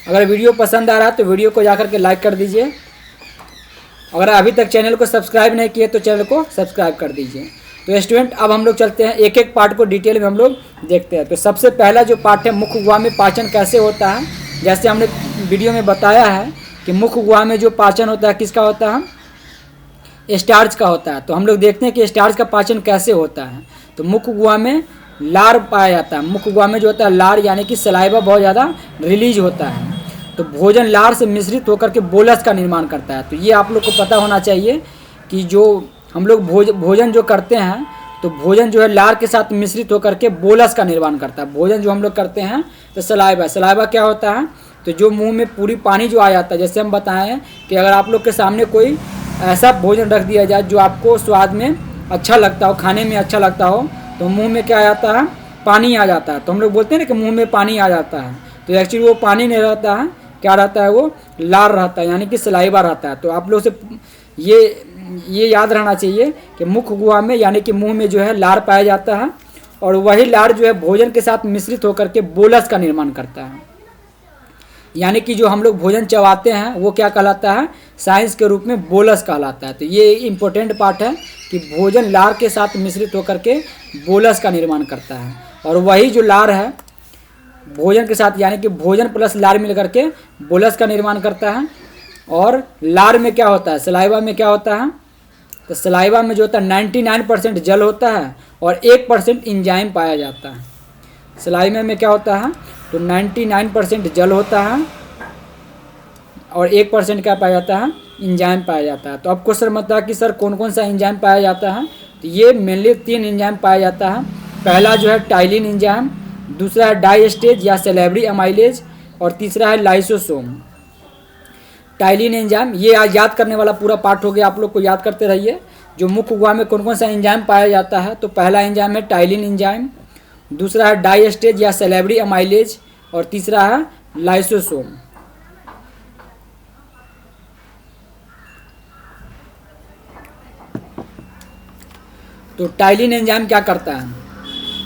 अगर वीडियो पसंद आ रहा है तो वीडियो को जाकर के लाइक कर दीजिए। अगर अभी तक चैनल को सब्सक्राइब नहीं किए तो चैनल को सब्सक्राइब कर दीजिए। तो स्टूडेंट अब हम लोग चलते हैं, एक एक पार्ट को डिटेल में हम लोग देखते हैं। तो सबसे पहला जो पार्ट है मुख गुहा में पाचन कैसे होता है। जैसे हमने वीडियो में बताया है कि मुख गुहा में जो पाचन होता है किसका होता है? स्टार्च का होता है। तो हम लोग देखते हैं कि स्टार्च का पाचन कैसे होता है। तो मुख गुहा में लार पाया जाता है। मुख गुहा में जो होता है लार यानी कि सलाइवा बहुत ज़्यादा रिलीज होता है। तो भोजन लार से मिश्रित होकर के बोलस का निर्माण करता है। तो ये आप लोग को पता होना चाहिए कि जो हम लोग भोजन जो करते हैं तो भोजन जो है लार के साथ मिश्रित होकर के बोलस का निर्माण करता है। भोजन जो हम लोग करते हैं तो सलाइवा क्या होता है, तो जो मुंह में पूरी पानी जो आ जाता है, जैसे हम बताएं कि अगर आप लोग के सामने कोई ऐसा भोजन रख दिया जाए जो आपको स्वाद में अच्छा लगता हो, खाने में अच्छा लगता हो, तो मुंह में क्या आ जाता है, पानी आ जाता है। तो हम लोग बोलते हैं ना कि मुंह में पानी आ जाता है, तो एक्चुअली वो पानी नहीं रहता है, क्या रहता है, वो लार रहता है यानी कि सलाइवा रहता है। तो आप लोग से ये याद रहना चाहिए कि मुख गुहा में यानी कि मुंह में जो है लार पाया जाता है और वही लार जो है भोजन के साथ मिश्रित होकर के बोलस का निर्माण करता है। यानी कि जो हम लोग भोजन चबाते हैं वो क्या कहलाता है, साइंस के रूप में बोलस कहलाता है। तो ये इम्पोर्टेंट पार्ट है कि भोजन लार के साथ मिश्रित होकर के बोलस का निर्माण करता है और वही जो लार है भोजन के साथ यानी कि भोजन प्लस लार मिल करके बोलस का निर्माण करता है। और लार में क्या होता है, सलाइवा में क्या होता है, तो सलाइवा में जो होता है 99% जल होता है और 1% इंजाइम पाया जाता है। सलाइवा में क्या होता है, तो 99% जल होता है और 1% क्या पाया जाता है, इंजाइम पाया जाता है। तो अब क्वेश्चन बनता है कि सर कौन कौन सा इंजाइम पाया जाता है, तो ये मेनली 3 इंजाइम पाया जाता है। पहला जो है टाइलिन इंजाइम, दूसरा है डाइस्टेज या सेलेब्री अमाइलेज और तीसरा है लाइसोसोम। टाइलिन एंजाइम ये आज याद करने वाला पूरा पार्ट हो गया, आप लोग को याद करते रहिए। जो मुख गुहा में कौन कौन सा एंजाइम पाया जाता है, तो पहला एंजाइम है टाइलिन एंजाइम, दूसरा है डाइस्टेज या सेलेब्री अमाइलेज और तीसरा है लाइसोसोम। तो टाइलिन एंजाइम क्या करता है,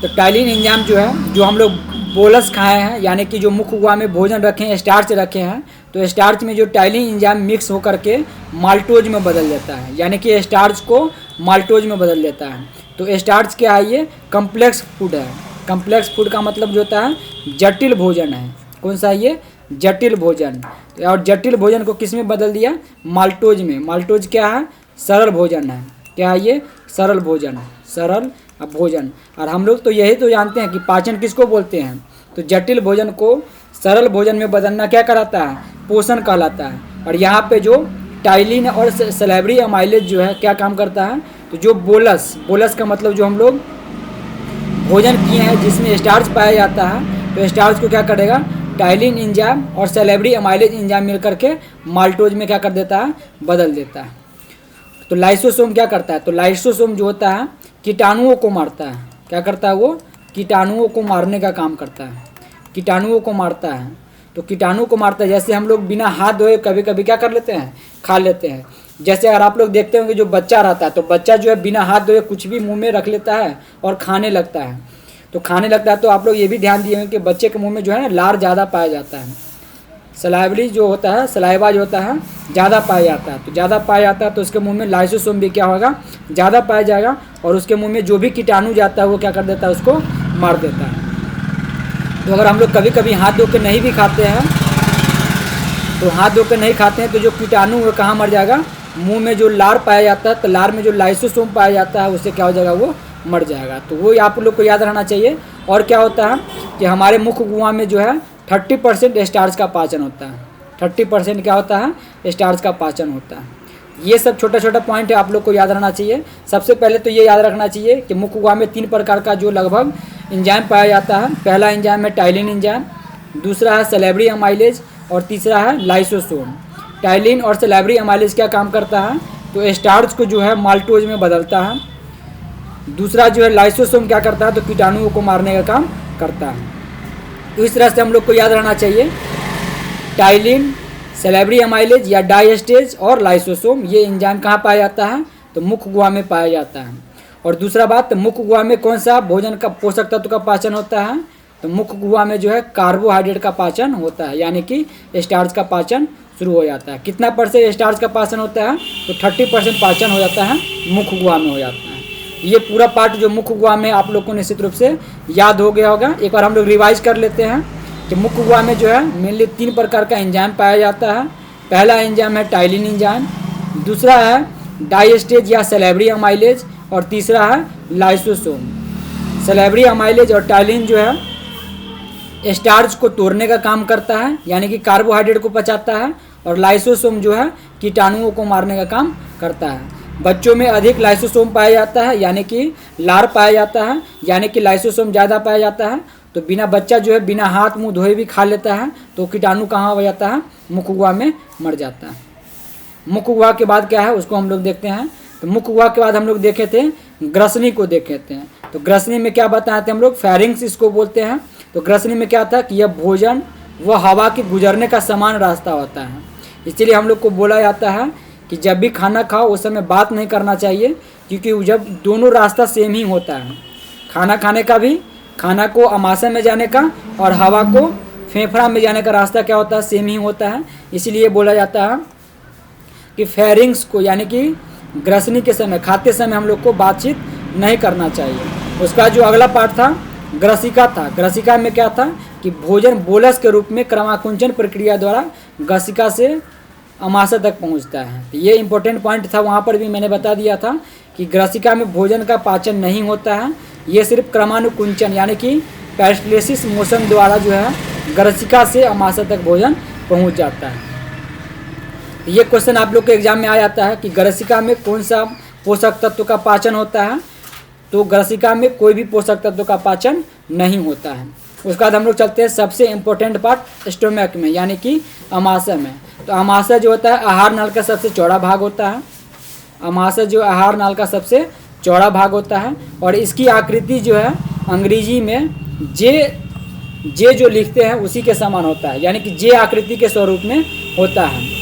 तो टाइलिन एंजाइम जो है जो हम लोग बोलस खाए हैं यानी कि जो मुख गुहा में भोजन रखे हैं, स्टार्च रखे हैं, तो स्टार्च में जो टाइलिन एंजाइम मिक्स होकर के माल्टोज में बदल देता है यानी कि स्टार्च को माल्टोज में बदल देता है। तो स्टार्च क्या है, ये कम्प्लेक्स फूड है। कम्प्लेक्स फूड का मतलब जो होता है जटिल भोजन है। कौन सा, ये जटिल भोजन। और जटिल भोजन को किस में बदल दिया, माल्टोज में। माल्टोज क्या है, सरल भोजन है। क्या है ये, सरल भोजन, सरल भोजन। और हम लोग तो यही तो जानते हैं कि पाचन किसको बोलते हैं, तो जटिल भोजन को सरल भोजन में बदलना क्या कराता है, पोषण कहलाता है। और यहाँ पे जो टाइलिन और सेलेब्री अमाइलेज जो है क्या काम करता है, तो जो बोलस का मतलब जो हम लोग भोजन किए हैं जिसमें स्टार्च पाया जाता है, तो स्टार्च को क्या करेगा, टाइलिन एंजाइम और सेलेब्री अमाइलेज एंजाइम मिल करके माल्टोज में क्या कर देता है, बदल देता है। तो लाइसोसोम क्या करता है, तो लाइसोसोम जो होता है कीटाणुओं को मारता है। क्या करता है, वो कीटाणुओं को मारने का काम करता है, कीटाणुओं को मारता है। तो कीटाणु को मारता है, जैसे हम लोग बिना हाथ धोए कभी कभी क्या कर लेते हैं, खा लेते हैं। जैसे अगर आप लोग देखते होंगे जो बच्चा रहता है, तो बच्चा जो है बिना हाथ धोए कुछ भी मुंह में रख लेता है और खाने लगता है। तो खाने लगता है तो आप लोग ये भी ध्यान दिए होंगे कि बच्चे के मुंह में जो है ना लार ज़्यादा पाया जाता है। सलाइवरी जो होता है, सलाइवा जो होता है ज़्यादा पाया जाता है। तो ज़्यादा पाया जाता है तो उसके मुंह में लाइसोसोम भी क्या होगा, ज़्यादा पाया जाएगा और उसके मुंह में जो भी कीटाणु जाता है वो क्या कर देता है, उसको मार देता है। तो अगर हम लोग कभी कभी हाथ धो के नहीं भी खाते हैं, तो हाथ धो के नहीं खाते हैं तो जो कीटाणु वो कहाँ मर जाएगा, मुंह में जो लार पाया जाता है, तो लार में जो लाइसोसोम पाया जाता है उससे क्या हो जाएगा, वो मर जाएगा। तो वो आप लोग को याद रहना चाहिए। और क्या होता है कि हमारे मुख गुहा में जो है 30% स्टार्च का पाचन होता है। 30% क्या होता है, स्टार्च का पाचन होता है। ये सब छोटा छोटा पॉइंट है, आप लोग को याद रहना चाहिए। सबसे पहले तो ये याद रखना चाहिए कि मुख गुहा में 3 प्रकार का जो लगभग एंजाइम पाया जाता है। पहला एंजाइम है टाइलिन एंजाइम, दूसरा है सेलेब्री अमाइलेज और तीसरा है लाइसोसोम। टाइलिन और सेलेब्री अमाइलेज क्या काम करता है, तो स्टार्च को जो है माल्टोज में बदलता है। दूसरा जो है लाइसोसोम क्या करता है, तो कीटाणुओं को मारने का काम करता है। तो इस तरह से हम लोग को याद रहना चाहिए, टाइलिन, सेलेब्री अमाइलेज या डाइस्टेज और लाइसोसोम ये एंजाइम कहाँ पाया जाता है, तो मुख गुहा में पाया जाता है। और दूसरा बात, तो मुख गुहा में कौन सा भोजन का पोषक तत्व का पाचन होता है, तो मुख गुहा में जो है कार्बोहाइड्रेट का पाचन होता है, यानी कि स्टार्च का पाचन शुरू हो जाता है। कितना % स्टार्च का पाचन होता है, तो 30% पाचन हो जाता है, मुख गुहा में हो जाता है। ये पूरा पार्ट जो मुख गुहा में आप लोग को निश्चित रूप से याद हो गया होगा। एक बार हम लोग रिवाइज कर लेते हैं कि मुख गुहा में जो है मेनली 3 प्रकार का एंजाइम पाया जाता है। पहला एंजाइम है टाइलिन एंजाइम, दूसरा है डाइस्टेज या सेलेब्री अमाइलेज और तीसरा है लाइसोसोम। सैलेबरी अमाइलेज और टाइलिन जो है स्टार्च को तोड़ने का काम करता है, यानी कि कार्बोहाइड्रेट को पचाता है, और लाइसोसोम जो है कीटाणुओं को मारने का काम करता है। बच्चों में अधिक लाइसोसोम पाया जाता है, यानी कि लार पाया जाता है, यानी कि लाइसोसोम ज़्यादा पाया जाता है। तो बिना बच्चा जो है बिना हाथ मुंह धोए भी खा लेता है, तो कीटाणु कहाँ हो जाता है, मुख गुहा में मर जाता है। मुख गुहा के बाद क्या है उसको हम लोग देखते हैं। तो मुख गुहा के बाद हम लोग देखे थे ग्रसनी को देखे थे। तो ग्रसनी में क्या बताए थे हम लोग, फेरिंग्स इसको बोलते हैं। तो ग्रसनी में क्या था कि यह भोजन व हवा के गुजरने का समान रास्ता होता है। इसलिए हम लोग को बोला जाता है कि जब भी खाना खाओ उस समय बात नहीं करना चाहिए, क्योंकि जब दोनों रास्ता सेम ही होता है, खाना खाने का भी, खाना को अमाशय में जाने का और हवा को फेफड़ा में जाने का रास्ता क्या होता है, सेम ही होता है। इसीलिए बोला जाता है कि फेरिंग्स को, यानी कि ग्रसनी के समय, खाते समय हम लोग को बातचीत नहीं करना चाहिए। उसका जो अगला पार्ट था ग्रसिका था। ग्रसिका में क्या था कि भोजन बोलस के रूप में क्रमाकुंचन प्रक्रिया द्वारा ग्रसिका से अमाशय तक पहुंचता है। तो ये इंपॉर्टेंट पॉइंट था, वहाँ पर भी मैंने बता दिया था कि ग्रसिका में भोजन का पाचन नहीं होता है, ये सिर्फ क्रमानुकुंचन यानी कि पेरिस्टाल्सिस मोशन द्वारा जो है ग्रसिका से अमाशय तक भोजन पहुँच जाता है। ये क्वेश्चन आप लोग के एग्जाम में आ जाता है कि ग्रसिका में कौन सा पोषक तत्व का पाचन होता है। तो ग्रसिका में कोई भी पोषक तत्व का पाचन नहीं होता है। उसके बाद हम लोग चलते हैं सबसे इम्पोर्टेंट पार्ट स्टोमक में, यानी कि अमाशय में। तो अमाशय जो होता है आहार नाल का सबसे चौड़ा भाग होता है। अमाशय जो आहार नाल का सबसे चौड़ा भाग होता है, और इसकी आकृति जो है अंग्रेजी में जे जो लिखते हैं उसी के समान होता है, यानी कि जे आकृति के स्वरूप में होता है।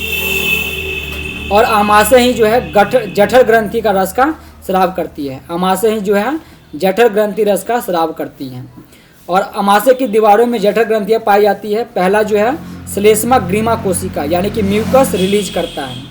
और अमाशय ही जो है जठर ग्रंथि का रस का स्राव करती है। अमाशय ही जो है जठर ग्रंथि रस का स्राव करती है। और अमाशय की दीवारों में जठर ग्रंथियाँ पाई जाती है। पहला जो है श्लेष्मा ग्रीमा कोशिका, यानी कि म्यूकस रिलीज करता है।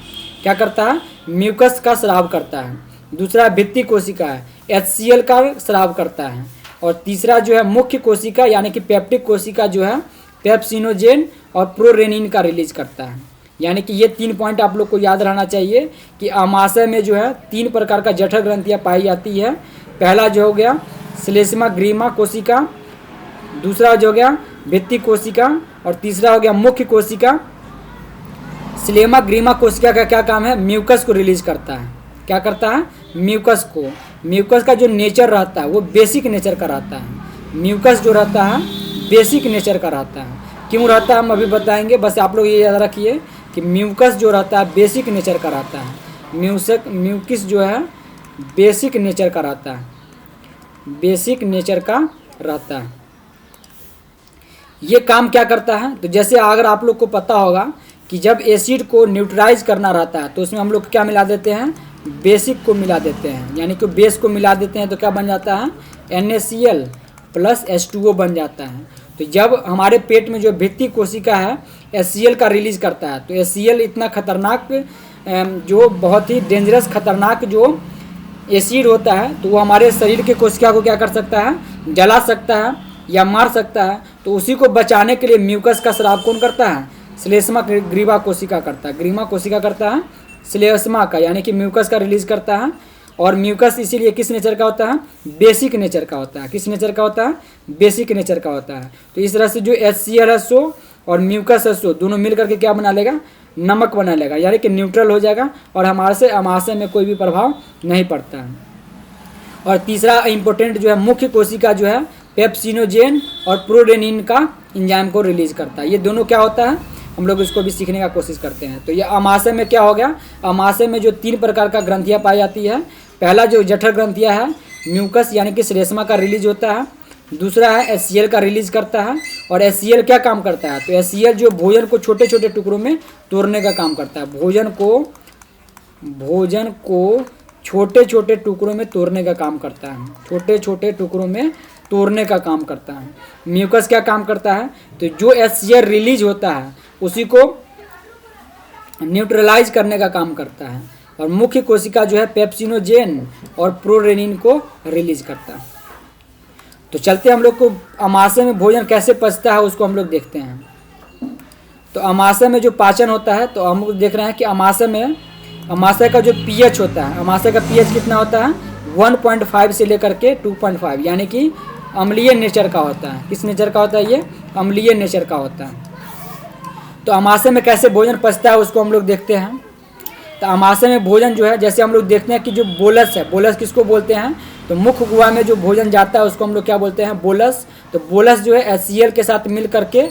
क्या करता है, म्यूकस का स्राव करता है। दूसरा भित्ति कोशिका है, HCl का स्राव करता है। और तीसरा जो है मुख्य कोशिका, यानी कि पेप्टिक कोशिका जो है पेप्सिनोजेन और प्रोरेनिन का रिलीज करता है। यानी कि ये 3 पॉइंट आप लोग को याद रहना चाहिए कि अमाशय में जो है 3 प्रकार का जठर ग्रंथियाँ पाई जाती है। पहला जो हो गया श्लेष्मा ग्रीमा कोशिका, दूसरा जो हो गया भित्ति कोशिका, और तीसरा हो गया मुख्य कोशिका। श्लेष्मा ग्रीमा कोशिका का क्या काम है, म्यूकस को रिलीज करता है। क्या करता है, म्यूकस को। म्यूकस का जो नेचर रहता है वो बेसिक नेचर का रहता है। म्यूकस जो रहता है बेसिक नेचर का रहता है। क्यों रहता है हम अभी बताएंगे, बस आप लोग ये याद रखिए कि म्यूकस जो रहता है बेसिक नेचर का रहता है। म्यूकस जो है बेसिक नेचर का रहता है, बेसिक नेचर का रहता है। ये काम क्या करता है, तो जैसे अगर आप लोग को पता होगा कि जब एसिड को न्यूट्रलाइज करना रहता है तो उसमें हम लोग क्या मिला देते हैं, बेसिक को मिला देते हैं, यानी कि बेस को मिला देते हैं। तो क्या बन जाता है, NaCl + H2O बन जाता है। तो जब हमारे पेट में जो भित्ति कोशिका है HCl का रिलीज करता है, तो HCl इतना खतरनाक, जो बहुत ही डेंजरस खतरनाक जो एसिड होता है, तो वो हमारे शरीर के कोशिका को क्या कर सकता है, जला सकता है या मार सकता है। तो उसी को बचाने के लिए म्यूकस का स्राव कौन करता है, श्लेष्मा ग्रीवा कोशिका करता है। ग्रीमा कोशिका करता है श्लेष्मा का, यानी कि म्यूकस का रिलीज करता है। और म्यूकस इसीलिए किस नेचर का होता है, बेसिक नेचर का होता है। किस नेचर का होता है, बेसिक नेचर का होता है। तो इस तरह से जो HCl और म्यूकस दोनों मिल करके क्या बना लेगा, नमक बना लेगा, यानी कि न्यूट्रल हो जाएगा और हमारे से अमाशय में कोई भी प्रभाव नहीं पड़ता है। और तीसरा इम्पोर्टेंट जो है मुख्य कोशिका जो है पेप्सिनोजेन और प्रोरेनिन का एंजाइम को रिलीज करता है। ये दोनों क्या होता है, हम लोग इसको भी सीखने का कोशिश करते हैं। तो ये अमाशय में क्या हो गया, अमाशय में जो 3 प्रकार का ग्रंथियाँ पाई जाती है। पहला जो जठर ग्रंथियाँ है म्यूकस यानी कि श्लेष्मा का रिलीज होता है। दूसरा है HCl का रिलीज करता है। और HCl क्या काम करता है, तो HCl जो भोजन को छोटे छोटे टुकड़ों में तोड़ने का काम करता है। भोजन को छोटे छोटे टुकड़ों में तोड़ने का काम करता है। छोटे छोटे टुकड़ों में तोड़ने का काम करता है। म्यूकस क्या काम करता है, तो जो HCl रिलीज होता है उसी को न्यूट्रलाइज करने का काम करता है। और मुख्य कोशिका जो है पेप्सिनोजेन और प्रोरेनिन को रिलीज करता है। तो चलते हम लोग को अमाशय में भोजन कैसे पचता है उसको हम लोग देखते हैं। तो अमाशय में जो पाचन होता है, तो हम लोग देख रहे हैं कि अमाशय का जो pH होता है, अमाशय का pH कितना होता है, 1.5 से लेकर के 2.5 यानी कि अम्लीय नेचर का होता है। किस नेचर का होता है? ये अम्लीय नेचर का होता है। तो अमाशय में कैसे भोजन पचता है उसको हम लोग देखते हैं। तो अमाशय में भोजन जो है, जैसे हम लोग देखते हैं कि जो बोलस है, बोलस किसको बोलते हैं? तो मुख्य गुहा में जो भोजन जाता है उसको हम लोग क्या बोलते हैं? बोलस। तो बोलस जो है HCl के साथ मिल करके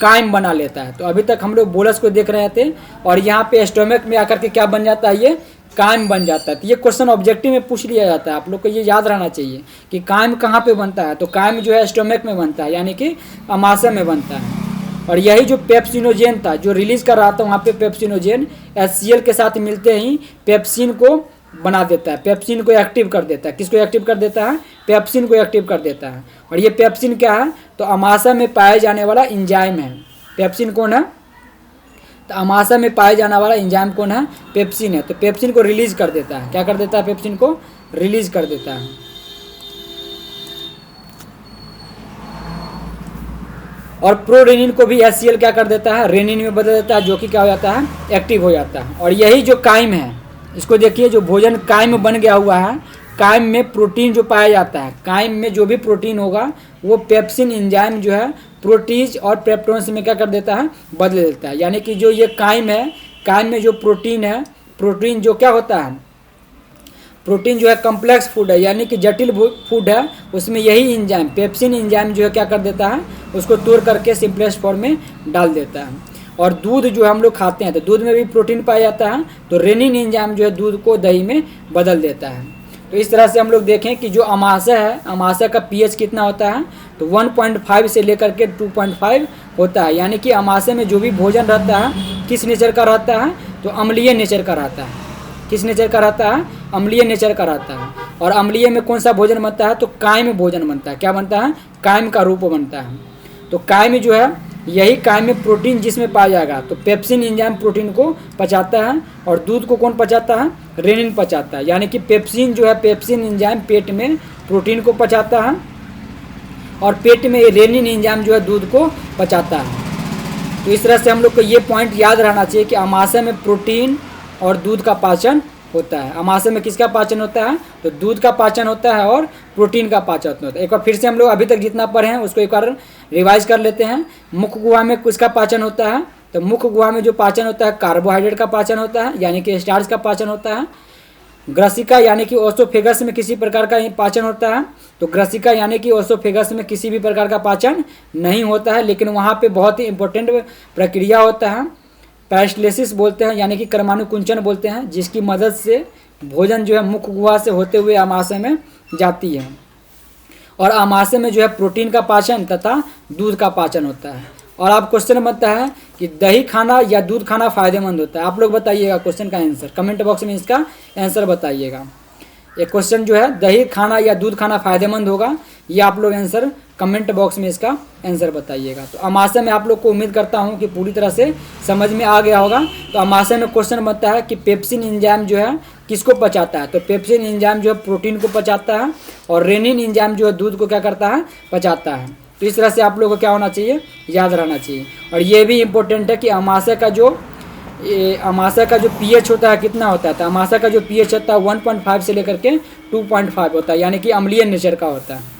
काइम बना लेता है। तो अभी तक हम लोग बोलस को देख रहे थे और यहाँ पे स्टोमक में आकर के क्या बन जाता है? ये काइम बन जाता है। तो ये क्वेश्चन ऑब्जेक्टिव में पूछ लिया जाता है, आप लोग को ये याद रहना चाहिए कि काइम कहाँ पे बनता है। तो काइम जो है स्टोमक में बनता है, यानी कि अमाशय में बनता है। और यही जो पेप्सिनोजेन था जो रिलीज कर रहा था वहाँ पे पेप्सिनोजेन HCl के साथ मिलते ही पेप्सिन को बना देता है, पेप्सिन को एक्टिव कर देता है। किसको एक्टिव कर देता है? पेप्सिन को एक्टिव कर देता है। और ये पेप्सिन क्या है? तो अमाशय में पाए जाने वाला एंजाइम है। पेप्सिन कौन है? तो अमाशय में पाए जाने वाला एंजाइम कौन है? पेप्सिन है। तो पेप्सिन को रिलीज कर देता है। क्या कर देता है? पेप्सिन को रिलीज कर देता है। और प्रोरेनिन को भी HCl क्या कर देता है? रेनिन में बदल देता है, जो कि क्या हो जाता है? एक्टिव हो जाता है। और यही जो काइम है, इसको देखिए, जो भोजन काइम बन गया हुआ है, काइम में प्रोटीन जो पाया जाता है, काइम में जो भी प्रोटीन होगा वो पेप्सिन एंजाइम जो है प्रोटीज और पेप्टोन्स में क्या कर देता है? बदल देता है। यानी कि जो ये काइम है, काइम में जो प्रोटीन है, प्रोटीन जो क्या होता है? प्रोटीन जो है कम्प्लेक्स फूड है, यानी कि जटिल फूड है, उसमें यही एंजाइम पेप्सिन एंजाइम जो है क्या कर देता है? उसको तोड़ करके सिंपलेस्ट फॉर्म में डाल देता है। और दूध जो हम लोग खाते हैं तो दूध में भी प्रोटीन पाया जाता है, तो रेनिन एंजाइम जो है दूध को दही में बदल देता है। तो इस तरह से हम लोग देखें कि जो अमाशय है, अमाशय का pH कितना होता है? तो 1.5 से लेकर के 2.5 होता है। यानी कि अमाशय में जो भी भोजन रहता है किस नेचर का रहता है? तो अम्लीय नेचर का रहता है। किस नेचर का रहता है? अम्लीय नेचर का रहता है। और अम्लीय में कौन सा भोजन बनता है? तो काइम भोजन बनता है। क्या बनता है? काइम का रूप बनता है। तो काइम जो है, यही काइम में प्रोटीन जिसमें पाया जाएगा, तो पेप्सिन एंजाइम प्रोटीन को पचाता है। और दूध को कौन पचाता है? रेनिन पचाता है। यानी कि पेप्सिन जो है, पेप्सिन एंजाइम पेट में प्रोटीन को पचाता है और पेट में रेनिन एंजाइम जो है दूध को पचाता है। तो इस तरह से हम लोग को ये पॉइंट याद रहना चाहिए कि अमाशय में प्रोटीन और दूध का पाचन होता है। अमाशय में किसका पाचन होता है? तो दूध का पाचन होता है और प्रोटीन का पाचन होता है। एक बार फिर से हम लोग अभी तक जितना पढ़े हैं उसको एक बार रिवाइज कर लेते हैं। मुख्य गुहा में किसका पाचन होता है? तो मुख्य गुहा में जो पाचन होता है कार्बोहाइड्रेट का पाचन होता है, यानी कि स्टार्च का पाचन होता है। ग्रसिका यानी कि ओसोफेगस में किसी प्रकार का पाचन होता है। तो ग्रसिका यानी कि ओसोफेगस में किसी भी प्रकार का पाचन नहीं होता है, लेकिन वहाँ पे बहुत ही इंपॉर्टेंट प्रक्रिया होता है, पेरिस्टाल्सिस बोलते हैं, यानी कि क्रमानुकुंचन बोलते हैं, जिसकी मदद से भोजन जो है मुख्य गुहा से होते हुए अमाशय में जाती है। और अमाशय में जो है प्रोटीन का पाचन तथा दूध का पाचन होता है। और आप क्वेश्चन बनता है कि दही खाना या दूध खाना फायदेमंद होता है? आप लोग बताइएगा क्वेश्चन का आंसर, कमेंट बॉक्स में इसका आंसर बताइएगा। ये क्वेश्चन जो है दही खाना या दूध खाना फायदेमंद होगा, ये आप लोग आंसर कमेंट बॉक्स में इसका आंसर बताइएगा। तो अमाशय में आप लोग को उम्मीद करता हूँ कि पूरी तरह से समझ में आ गया होगा। तो अमाशय में क्वेश्चन बनता है कि पेप्सिन एंजाइम जो है किसको पचाता है? तो पेप्सिन एंजाइम जो है प्रोटीन को पचाता है और रेनिन एंजाइम जो है दूध को क्या करता है? पचाता है। तो इस तरह से आप लोगों को क्या होना चाहिए? याद रहना चाहिए। और ये भी इम्पोर्टेंट है कि अमाशय का जो pH होता है कितना होता है? तो अमाशय का जो pH होता है 1.5 से लेकर के 2.5 होता है, यानी कि अम्लीय नेचर का होता है।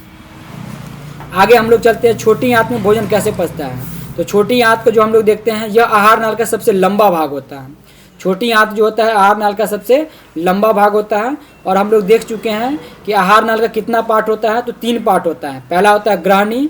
आगे हम लोग चलते हैं, छोटी आंत में भोजन कैसे पचता है। तो छोटी आंत को जो हम लोग देखते हैं, यह आहार नाल का सबसे लंबा भाग होता है। छोटी आंत जो होता है आहार नाल का सबसे लंबा भाग होता है। और हम लोग देख चुके हैं कि आहार नाल का कितना पार्ट होता है? तो 3 पार्ट होता है। पहला होता है ग्रहणी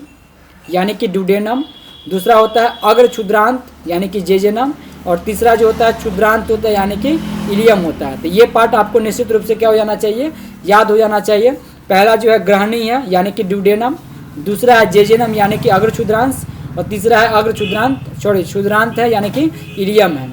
यानी कि ड्यूडेनम, दूसरा होता है अग्र क्षुद्रांत यानी कि जेजेनम, और तीसरा जो होता है क्षुद्रांत होता है यानी कि इलियम होता है। तो ये पार्ट आपको निश्चित रूप से क्या हो जाना चाहिए? याद हो जाना चाहिए। पहला जो है ग्रहणी है यानी कि ड्यूडेनम, दूसरा है जेजेनम यानी कि अग्र क्षुद्रांश, और तीसरा है अग्र क्षुद्रांत है यानी कि इलियम है।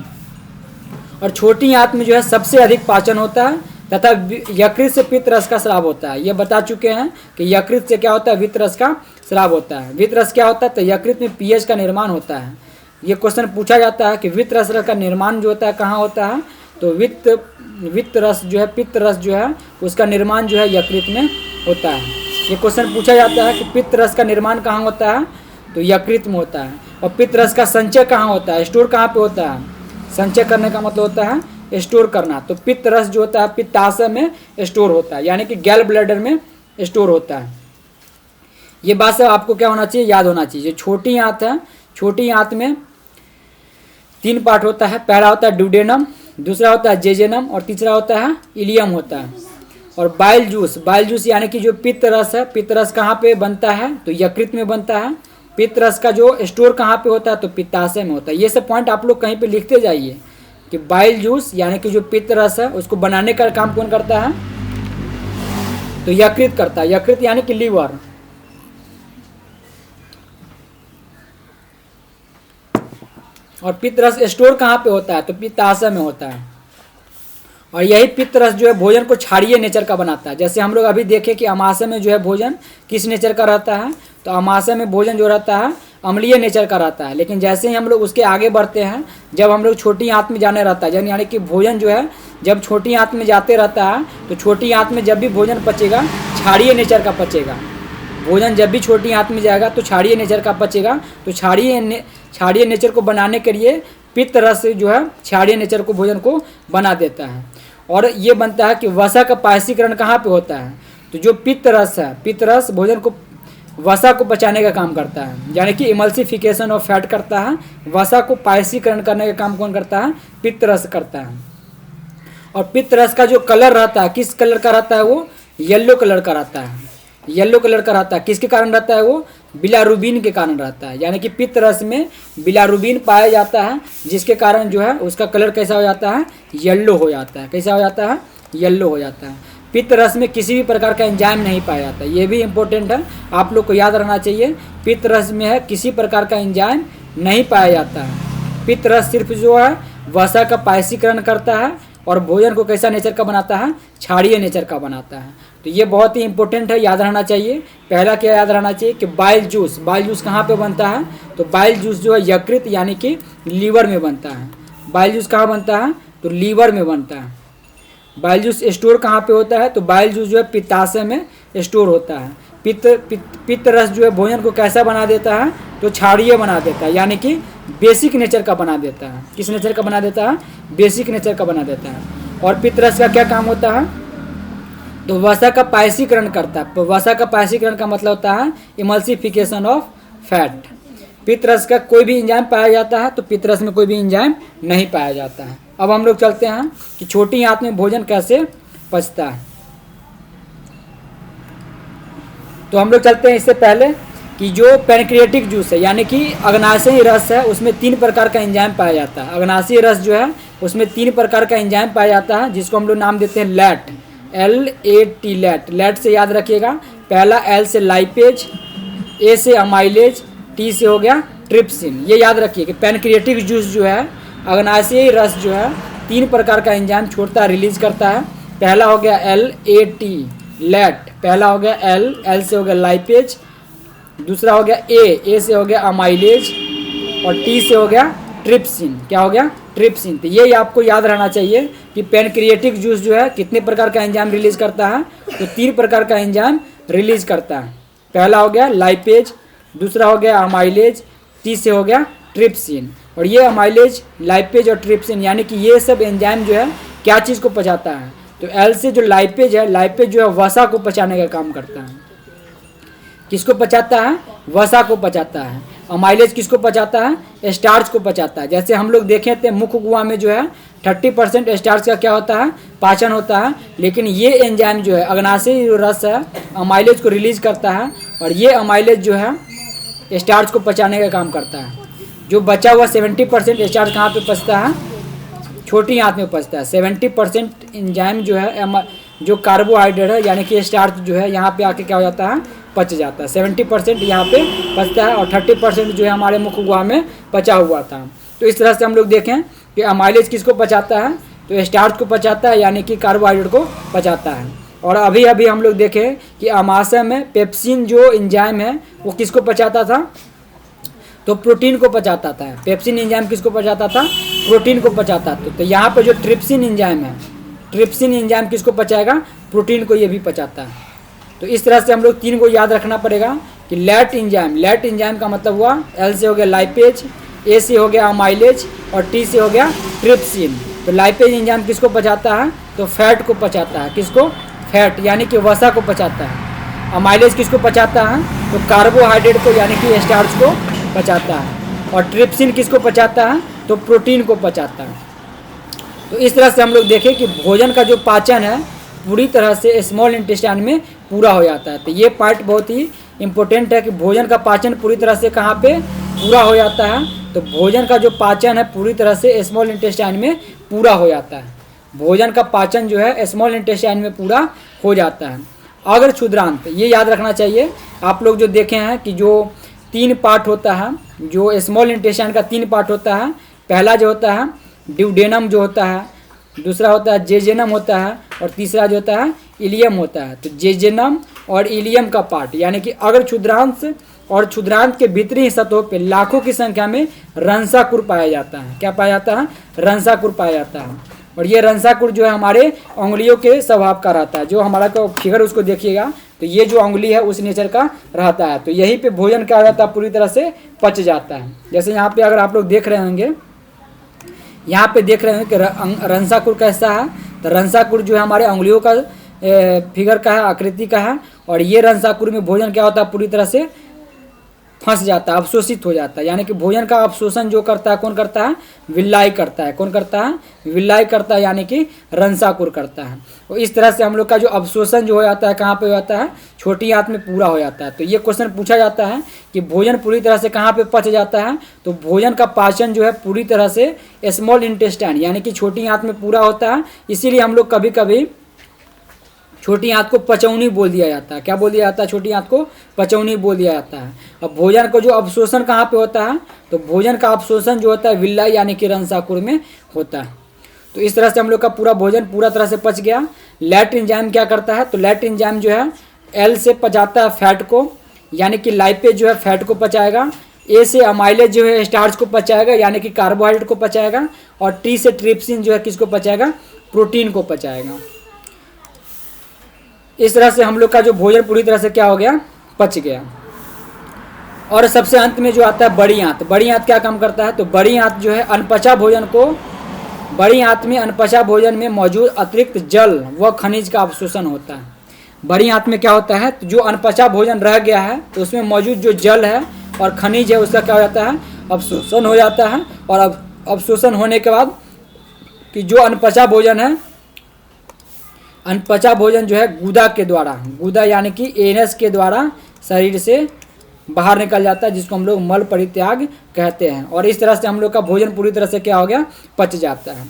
और छोटी आंत में जो है सबसे अधिक पाचन होता है तथा यकृत से पित्त रस का स्राव होता है। ये बता चुके हैं कि यकृत से क्या होता है? वित्त रस का स्राव होता है। वित्त रस क्या होता है? तो यकृत में pH का निर्माण होता है। ये क्वेश्चन पूछा जाता है कि वित्त रस का निर्माण जो होता है कहाँ होता है? तो वित्त रस जो है, पित्त रस जो है, उसका निर्माण जो है यकृत में होता है। ये क्वेश्चन पूछा जाता है कि पित्त रस का निर्माण कहाँ होता है? तो यकृत में होता है। और पित्त रस का संचय कहाँ होता है? स्टोर कहाँ पे होता है? संचय करने का मतलब होता है स्टोर करना। तो पित्त रस जो होता है पित्ताशय में स्टोर होता है, यानी कि गैल ब्लैडर में स्टोर होता है। ये बात सब आपको क्या होना चाहिए, याद होना चाहिए। छोटी आंत है, छोटी आंत में 3 पार्ट होता है। पहला होता है ड्यूडेनम, दूसरा होता है जेजेनम और तीसरा होता है इलियम होता है। और बाइल जूस यानी कि जो पित्त रस है, पित्त रस कहाँ पे बनता है, तो यकृत में बनता है। पित्त रस का जो स्टोर कहाँ पे होता है, तो पित्ताशय में होता है। ये सब पॉइंट आप लोग कहीं पे लिखते जाइए कि बाइल जूस यानी कि जो पित्त रस है उसको बनाने का काम कौन करता है, तो यकृत करता है। यकृत यानी कि लीवर। और पित्त रस स्टोर कहाँ पे होता है, तो पित्ताशय में होता है। और यही पित्त रस जो है भोजन को क्षारीय नेचर का बनाता है। जैसे हम लोग अभी देखें कि अमाशय में जो है भोजन किस नेचर का रहता है, तो अमाशय में भोजन जो रहता है अम्लीय नेचर का रहता है। लेकिन जैसे ही हम लोग उसके आगे बढ़ते हैं, जब हम लोग छोटी आंत में जाने रहता है, यानी कि भोजन जो है जब छोटी आंत में जाते रहता है, तो छोटी आंत में जब भी भोजन पचेगा क्षारीय नेचर का पचेगा। भोजन जब भी छोटी आंत में जाएगा तो क्षारीय नेचर का पचेगा। तो क्षारीय नेचर को बनाने के लिए पित्त रस जो है क्षारीय नेचर को भोजन को बना देता है। और ये बनता है कि वसा का पायसीकरण कहाँ पे होता है, तो जो पित्त रस है, पित्त रस भोजन को वसा को बचाने का काम करता है, यानी कि इमल्सिफिकेशन ऑफ फैट करता है। वसा को पायसीकरण करने का काम कौन करता है, पित्त रस करता है। और पित्त रस का जो कलर रहता है, किस कलर का रहता है, वो येलो कलर का रहता है। येलो कलर का रहता है, किसके कारण रहता है, वो बिलारुबिन के कारण रहता है। यानी कि पित्त रस में बिलारुबिन पाया जाता है, जिसके कारण जो है उसका कलर कैसा हो जाता है, येलो हो जाता है। कैसा हो जाता है, येलो हो जाता है। पित्त रस में किसी भी प्रकार का एंजाइम नहीं पाया जाता, ये भी इंपॉर्टेंट है, आप लोग को याद रखना चाहिए। पित्त रस में है किसी प्रकार का एंजाइम नहीं पाया जाता है। पित्त रस सिर्फ जो है वसा का पायसीकरण करता है और भोजन को कैसा नेचर का बनाता है, क्षारीय नेचर का बनाता है। तो ये बहुत ही इंपॉर्टेंट है, याद रहना चाहिए। पहला क्या याद रहना चाहिए कि बाइल जूस कहाँ पे बनता है, तो बाइल जूस जो है यकृत यानी कि लीवर में बनता है। बाइल जूस कहाँ बनता है, तो लीवर में बनता है। बाइल जूस स्टोर कहाँ पे होता है, तो बाइल जूस जो है पित्ताशय में स्टोर होता है। पित्त रस जो है भोजन को कैसा बना देता है, तो क्षारीय बना देता है, यानी कि बेसिक नेचर का बना देता है। किस नेचर का बना देता है, बेसिक नेचर का बना देता है। और पित्त रस का क्या काम होता है, तो वसा का पायसीकरण करता है। वसा का पायसीकरण का मतलब होता है इमल्सिफिकेशन ऑफ फैट। पित्त रस का कोई भी एंजाइम पाया जाता है, तो पित्त रस में कोई भी एंजाइम नहीं पाया जाता है। अब हम लोग चलते हैं कि छोटी आंत में भोजन कैसे पचता है। तो हम लोग चलते हैं इससे पहले कि जो पैनक्रियाटिक जूस है, यानी कि अग्नाशयी रस है, उसमें 3 प्रकार का एंजाइम पाया जाता है। अग्नाशयी रस जो है उसमें 3 प्रकार का एंजाइम पाया जाता है, जिसको हम लोग नाम देते हैं लैट, LAT लैट। लैट से याद रखिएगा, पहला L से लाइपेज, A से अमाइलेज, T से हो गया ट्रिप्सिन। ये याद रखिए कि पैनक्रियाटिक जूस जो है, अग्नाशयी रस जो है 3 प्रकार का एंजाइम छोड़ता है, रिलीज करता है। पहला हो गया LAT लैट, पहला हो गया L से हो गया लाइपेज, दूसरा हो गया A से हो गया अमाइलेज और T से हो गया ट्रिप्सिन। क्या हो गया, ट्रिप्सिन। तो ये आपको याद रहना चाहिए कि पैनक्रियाटिक जूस जो है कितने प्रकार का एंजाइम रिलीज करता है, तो 3 प्रकार का एंजाइम रिलीज करता है। पहला हो गया लाइपेज, दूसरा हो गया अमाइलेज, T से हो गया ट्रिप्सिन। और ये अमाइलेज, लाइपेज और ट्रिप्सिन यानी कि ये सब एंजाइम जो है क्या चीज़ को पचाता है, तो L से जो लाइपेज है, लाइपेज जो है वसा को पचाने का काम करता है। किसको पचाता है, वसा को पचाता है। अमाइलेज किसको पचाता है, स्टार्च को पचाता है। जैसे हम लोग देखे थे मुख्य गुहा में जो है 30% स्टार्च का क्या होता है, पाचन होता है। लेकिन ये एंजाइम जो है अग्नाशयी रस है, अमाइलेज को रिलीज करता है और ये अमाइलेज जो है स्टार्च को पचाने का काम करता है। जो बचा हुआ 70% स्टार्च कहाँ पे पचता है, छोटी आंत में पचता है। 70% एंजाइम जो है जो कार्बोहाइड्रेट है यानी कि स्टार्च जो है यहाँ पे आके क्या हो जाता है, पच जाता है। 70% यहाँ पे पचता है और 30% जो है हमारे मुख्य गुहा में पचा हुआ था। तो इस तरह से हम लोग देखें कि अमाइलेज किसको पचाता है, तो स्टार्च को पचाता है यानी कि कार्बोहाइड्रेट को पचाता है। और अभी अभी हम लोग देखें कि अमाशय में पेप्सिन जो एंजाइम है वो किसको पचाता था, तो प्रोटीन को पचाता था। पेप्सिन एंजाइम किसको पचाता था, प्रोटीन को पचाता था। तो यहाँ पे जो ट्रिप्सिन एंजाइम है, ट्रिप्सिन एंजाइम किसको पचाएगा, प्रोटीन को ये भी पचाता है। तो इस तरह से हम लोग 3 को याद रखना पड़ेगा कि लैट एंजाइम का मतलब हुआ L से हो गया लाइपेज, A से हो गया अमाइलेज और T से हो गया ट्रिप्सिन। तो लाइपेज एंजाइम किसको पचाता है? तो फैट को पचाता है। किसको? फैट यानी कि वसा को पचाता है। अमाइलेज किसको पचाता है? तो कार्बोहाइड्रेट को यानी कि स्टार्च को पचाता है। और ट्रिप्सिन किसको पचाता है? तो प्रोटीन को पचाता है। तो इस तरह से हम लोग देखें कि भोजन का जो पाचन है पूरी तरह से स्मॉल इंटेस्टाइन में पूरा हो जाता है। तो ये पार्ट बहुत ही इम्पोर्टेंट है कि भोजन का पाचन पूरी तरह से कहाँ पे पूरा हो जाता है? तो भोजन का जो पाचन है पूरी तरह से स्मॉल इंटेस्टाइन में पूरा हो जाता है। भोजन का पाचन जो है स्मॉल इंटेस्टाइन में पूरा हो जाता है। अगर क्षुद्रांत, ये याद रखना चाहिए आप लोग जो देखे हैं कि जो 3 पार्ट होता है, जो स्मॉल इंटेस्टाइन का 3 पार्ट होता है। पहला जो होता है ड्यूडेनम जो होता है, दूसरा होता है जेजेनम होता है, और तीसरा जो होता है इलियम होता है। तो जेजेनम और इलियम का पार्ट यानी कि अगर क्षुद्रांत और क्षुद्रांत के भीतरी सतहों पे लाखों की संख्या में रंसाकुर पाया जाता है। क्या पाया जाता है? रंसाकुर पाया जाता है। और ये रंसाकुर जो है हमारे उंगलियों के स्वभाव का रहता है। जो हमारा को फिगर उसको देखिएगा तो ये जो उंगली है उस नेचर का रहता है। तो यहीं पे भोजन क्या हो जाता है? पूरी तरह से पच जाता है। जैसे यहाँ पे अगर आप लोग देख रहे होंगे, यहाँ पे देख रहे हैं कि रंसाकुर कैसा है। तो रंसाकुर जो है हमारे उंगलियों का फिगर का है, आकृति का है। और ये रंसाकुर में भोजन क्या होता है? पूरी तरह से फंस जाता है, अवशोषित हो जाता है। यानी कि भोजन का अवशोषण जो करता है कौन करता है? विल्लाई करता है। कौन करता है? विल्लाई करता है, यानी कि रंसाकुर करता है। तो इस तरह से हम लोग का जो अवशोषण जो हो जाता है कहाँ पे हो जाता है? छोटी आंत में पूरा हो जाता है। तो ये क्वेश्चन पूछा जाता है कि भोजन पूरी तरह से कहाँ पे पच जाता है? तो भोजन का पाचन जो है पूरी तरह से स्मॉल इंटेस्टाइन यानी कि छोटी आंत में पूरा होता है। इसीलिए हम लोग कभी कभी छोटी आंत को पचौनी बोल दिया जाता है। क्या बोल दिया जाता है? छोटी आंत को पचौनी बोल दिया जाता है। अब भोजन को जो अवशोषण कहाँ पे होता है? तो भोजन का अवशोषण जो होता है विल्लाई यानी कि रंसाकुर में होता है। तो इस तरह से हम लोग का पूरा भोजन पूरा तरह से पच गया। लैट एंजाइम क्या करता है? तो लैट एंजाइम जो है एल से पचाता है फैट को, यानी कि लाइपेज जो है फैट को पचाएगा। ए से अमाइलेज जो है स्टार्च को पचाएगा यानी कि कार्बोहाइड्रेट को पचाएगा। और टी से ट्रिप्सिन जो है किसको पचाएगा? प्रोटीन को पचाएगा। इस तरह से हम लोग का जो भोजन पूरी तरह से क्या हो गया? पच गया। और सबसे अंत में जो आता है बड़ी आंत। बड़ी आंत क्या काम करता है? तो बड़ी आंत जो है अनपचा भोजन को, बड़ी आंत में अनपचा भोजन में मौजूद अतिरिक्त जल व खनिज का अवशोषण होता है। बड़ी आंत में क्या होता है? तो जो अनपचा भोजन रह गया है तो उसमें मौजूद जो जल है और खनिज है उसका क्या हो जाता है? अवशोषण हो जाता है। और अब अवशोषण होने के बाद कि जो अनपचा भोजन है, अनपचा भोजन जो है गुदा के द्वारा, गुदा यानी कि एनस के द्वारा शरीर से बाहर निकल जाता है, जिसको हम लोग मल परित्याग कहते हैं। और इस तरह से हम लोग का भोजन पूरी तरह से क्या हो गया? पच जाता है।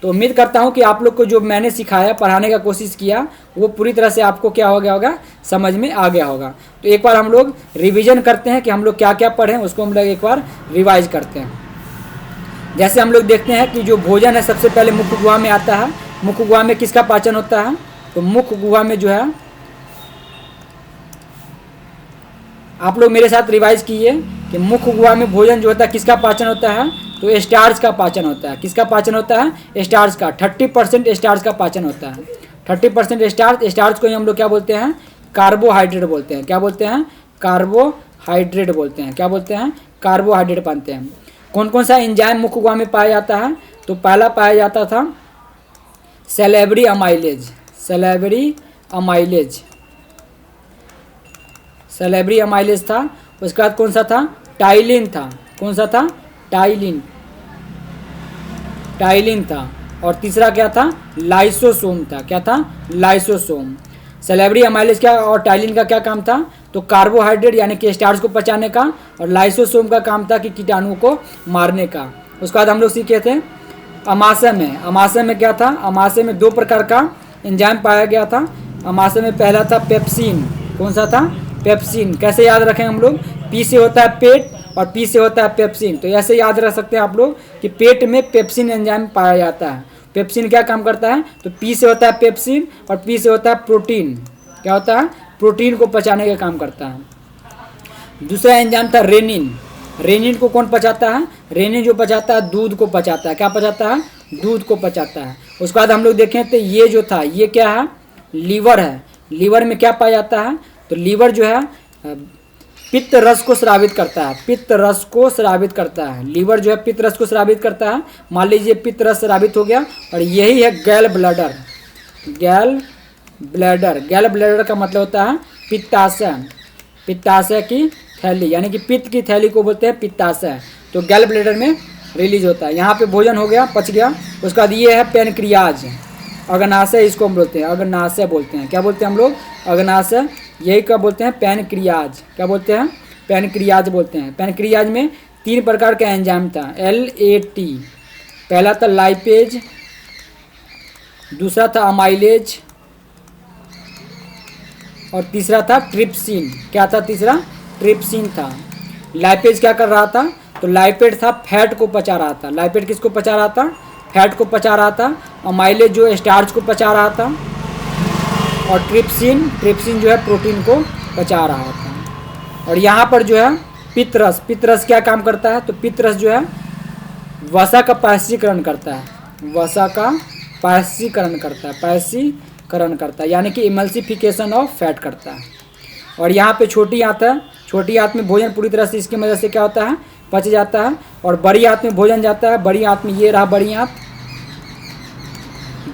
तो उम्मीद करता हूँ कि आप लोग को जो मैंने सिखाया, पढ़ाने का कोशिश किया, वो पूरी तरह से आपको क्या हो गया होगा? समझ में आ गया होगा। तो एक बार हम लोग रिवीजन करते हैं कि हम लोग क्या क्या पढ़े, उसको हम लोग एक बार रिवाइज करते हैं। जैसे हम लोग देखते हैं कि जो भोजन है सबसे पहले मुख्य गुहा में आता है। मुख्य गुहा में किसका पाचन होता है? तो मुख्य गुहा में जो है, आप लोग मेरे साथ रिवाइज कीजिए कि मुख्य गुहा में भोजन जो होता है किसका पाचन होता है? तो स्टार्च का पाचन होता है। किसका पाचन होता है? स्टार्च का। 30% स्टार्च का पाचन होता है। 30% स्टार्च। स्टार्च को ही हम लोग क्या बोलते हैं? कार्बोहाइड्रेट बोलते हैं। क्या बोलते हैं? कार्बोहाइड्रेट बोलते हैं। क्या बोलते हैं? कार्बोहाइड्रेट बनते हैं। कौन कौन सा एंजाइम मुख्य गुहा में पाया जाता है? तो पहला पाया जाता था salivary amylase. Salivary amylase, salivary amylase था। उसके बाद कौन सा था? टाइलिन था। कौन सा था? टाइलिन, टाइलिन था। और तीसरा क्या था? लाइसोसोम था। क्या था? लाइसोसोम। सैलिवरी अमाइलेज क्या और टाइलिन का क्या काम था? तो कार्बोहाइड्रेट यानी कि स्टार्च को पचाने का। और लाइसोसोम का काम था कि कीटाणुओं को मारने का। उसके बाद हम लोग सीखे थे अमाशय में। अमाशय में क्या था? अमाशय में 2 प्रकार का एंजाइम पाया गया था। अमाशय में पहला था पेप्सिन। कौन सा था? पेप्सिन। कैसे याद रखें हम लोग? पी से होता है पेट और पी से होता है पेप्सिन। तो ऐसे याद रख सकते हैं आप लोग कि पेट में पेप्सिन एंजाइम पाया जाता है। पेप्सिन क्या काम करता है? तो पी से होता है पेप्सिन और पी से होता है प्रोटीन। क्या होता है? प्रोटीन को पचाने का काम करता है। दूसरा एंजाइम था रेनिन। रेनिन को कौन पचाता है? रेनिन जो पचाता है दूध को पचाता है। क्या पचाता है? दूध को पचाता है। उसके बाद हम लोग देखें तो ये जो था ये क्या है? लीवर है। लीवर में क्या पाया जाता है? तो लीवर जो है पित्त रस को स्रावित करता है, पित्त रस को स्रावित करता है। लीवर जो है पित्त रस को स्रावित करता है। मान लीजिए पित्त रस स्रावित हो गया, और यही है गैल ब्लैडर। गैल ब्लैडर, गैल ब्लैडर का मतलब होता है पित्ताशय, पित्ताशय की थैली, यानी कि पित्त की थैली को बोलते हैं पित्ताशय। तो गैल ब्लैडर में रिलीज होता है। यहाँ पे भोजन हो गया, पच गया, उसके बाद ये है पैनक्रियाज, अग्नाशय इसको हम बोलते हैं, अग्नाशय बोलते हैं। क्या बोलते हैं हम लोग? अग्नाशय। यही क्या बोलते हैं? पैनक्रियाज। क्या बोलते हैं? पैनक्रियाज बोलते हैं। पैनक्रियाज में 3 प्रकार का एंजाइम था, LAT। पहला था लाइपेज, दूसरा था अमाइलेज, और तीसरा था ट्रिप्सिन। क्या था तीसरा? ट्रिप्सिन था। लाइपेज क्या कर रहा था? तो लाइपेज था फैट को पचा रहा था। लाइपेज किसको पचा रहा था? फैट को पचा रहा था। अमाइलेज जो स्टार्च को पचा रहा था, और ट्रिप्सिन, ट्रिप्सिन जो है प्रोटीन को पचा रहा था। और यहाँ पर जो है पित्तरस, पित्तरस क्या काम करता है? तो पित्तरस जो है वसा का पायसीकरण करता है, वसा का पायसीकरण करता है, पायसीकरण करता है, यानी कि इमल्सिफिकेशन ऑफ फैट करता है। और यहाँ पे छोटी आंत है, छोटी आंत में भोजन पूरी तरह से इसकी मदद से क्या होता है? पच जाता है। और बड़ी आंत में भोजन जाता है, बड़ी आंत में ये रहा बड़ी आंत,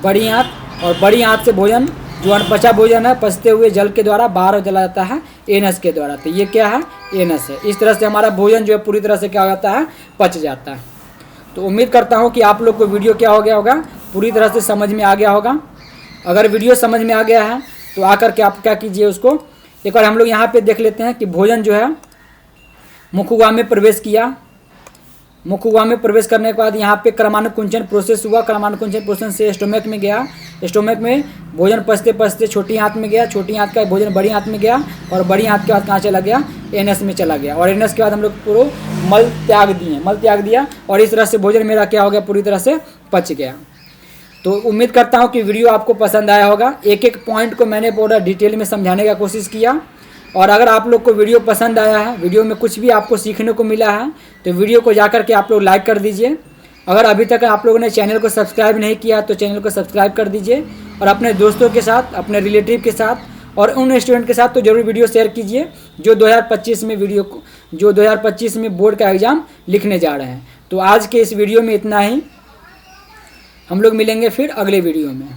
बड़ी आंत, और बड़ी आंत से भोजन जो अनपचा भोजन है पचते हुए जल के द्वारा बाहर चला जाता है एनस के द्वारा। तो ये क्या है? एनस है। इस तरह से हमारा भोजन जो है पूरी तरह से क्या हो जाता है? पच जाता है। तो उम्मीद करता हूँ कि आप लोग को वीडियो क्या हो गया होगा, पूरी तरह से समझ में आ गया होगा। अगर वीडियो समझ में आ गया है तो आकर के आप क्या कीजिए, उसको एक बार हम लोग यहाँ पे देख लेते हैं कि भोजन जो है मुखुआ में प्रवेश किया। मुखुआ में प्रवेश करने के बाद यहाँ पे क्रमानुकुंचन प्रोसेस हुआ, क्रमानुकुंचन प्रोसेस से स्टोमक में गया, स्टोमक में भोजन पचते पचते छोटी आंत में गया, छोटी आंत का भोजन बड़ी आंत में गया, और बड़ी आंत के बाद कहाँ चला गया? एनस में चला गया। और एनस के बाद हम लोग पूरा मल त्याग दिए, मल त्याग दिया, और इस तरह से भोजन मेरा क्या हो गया? पूरी तरह से पच गया। तो उम्मीद करता हूँ कि वीडियो आपको पसंद आया होगा। एक एक पॉइंट को मैंने पूरा डिटेल में समझाने का कोशिश किया। और अगर आप लोग को वीडियो पसंद आया है, वीडियो में कुछ भी आपको सीखने को मिला है, तो वीडियो को जाकर के आप लोग लाइक कर दीजिए। अगर अभी तक आप लोगों ने चैनल को सब्सक्राइब नहीं किया तो चैनल को सब्सक्राइब कर दीजिए, और अपने दोस्तों के साथ, अपने रिलेटिव के साथ और उन स्टूडेंट के साथ तो जरूर वीडियो शेयर कीजिए जो 2025 में जो 2025 में बोर्ड का एग्ज़ाम लिखने जा रहे हैं। तो आज के इस वीडियो में इतना ही। हम लोग मिलेंगे फिर अगले वीडियो में।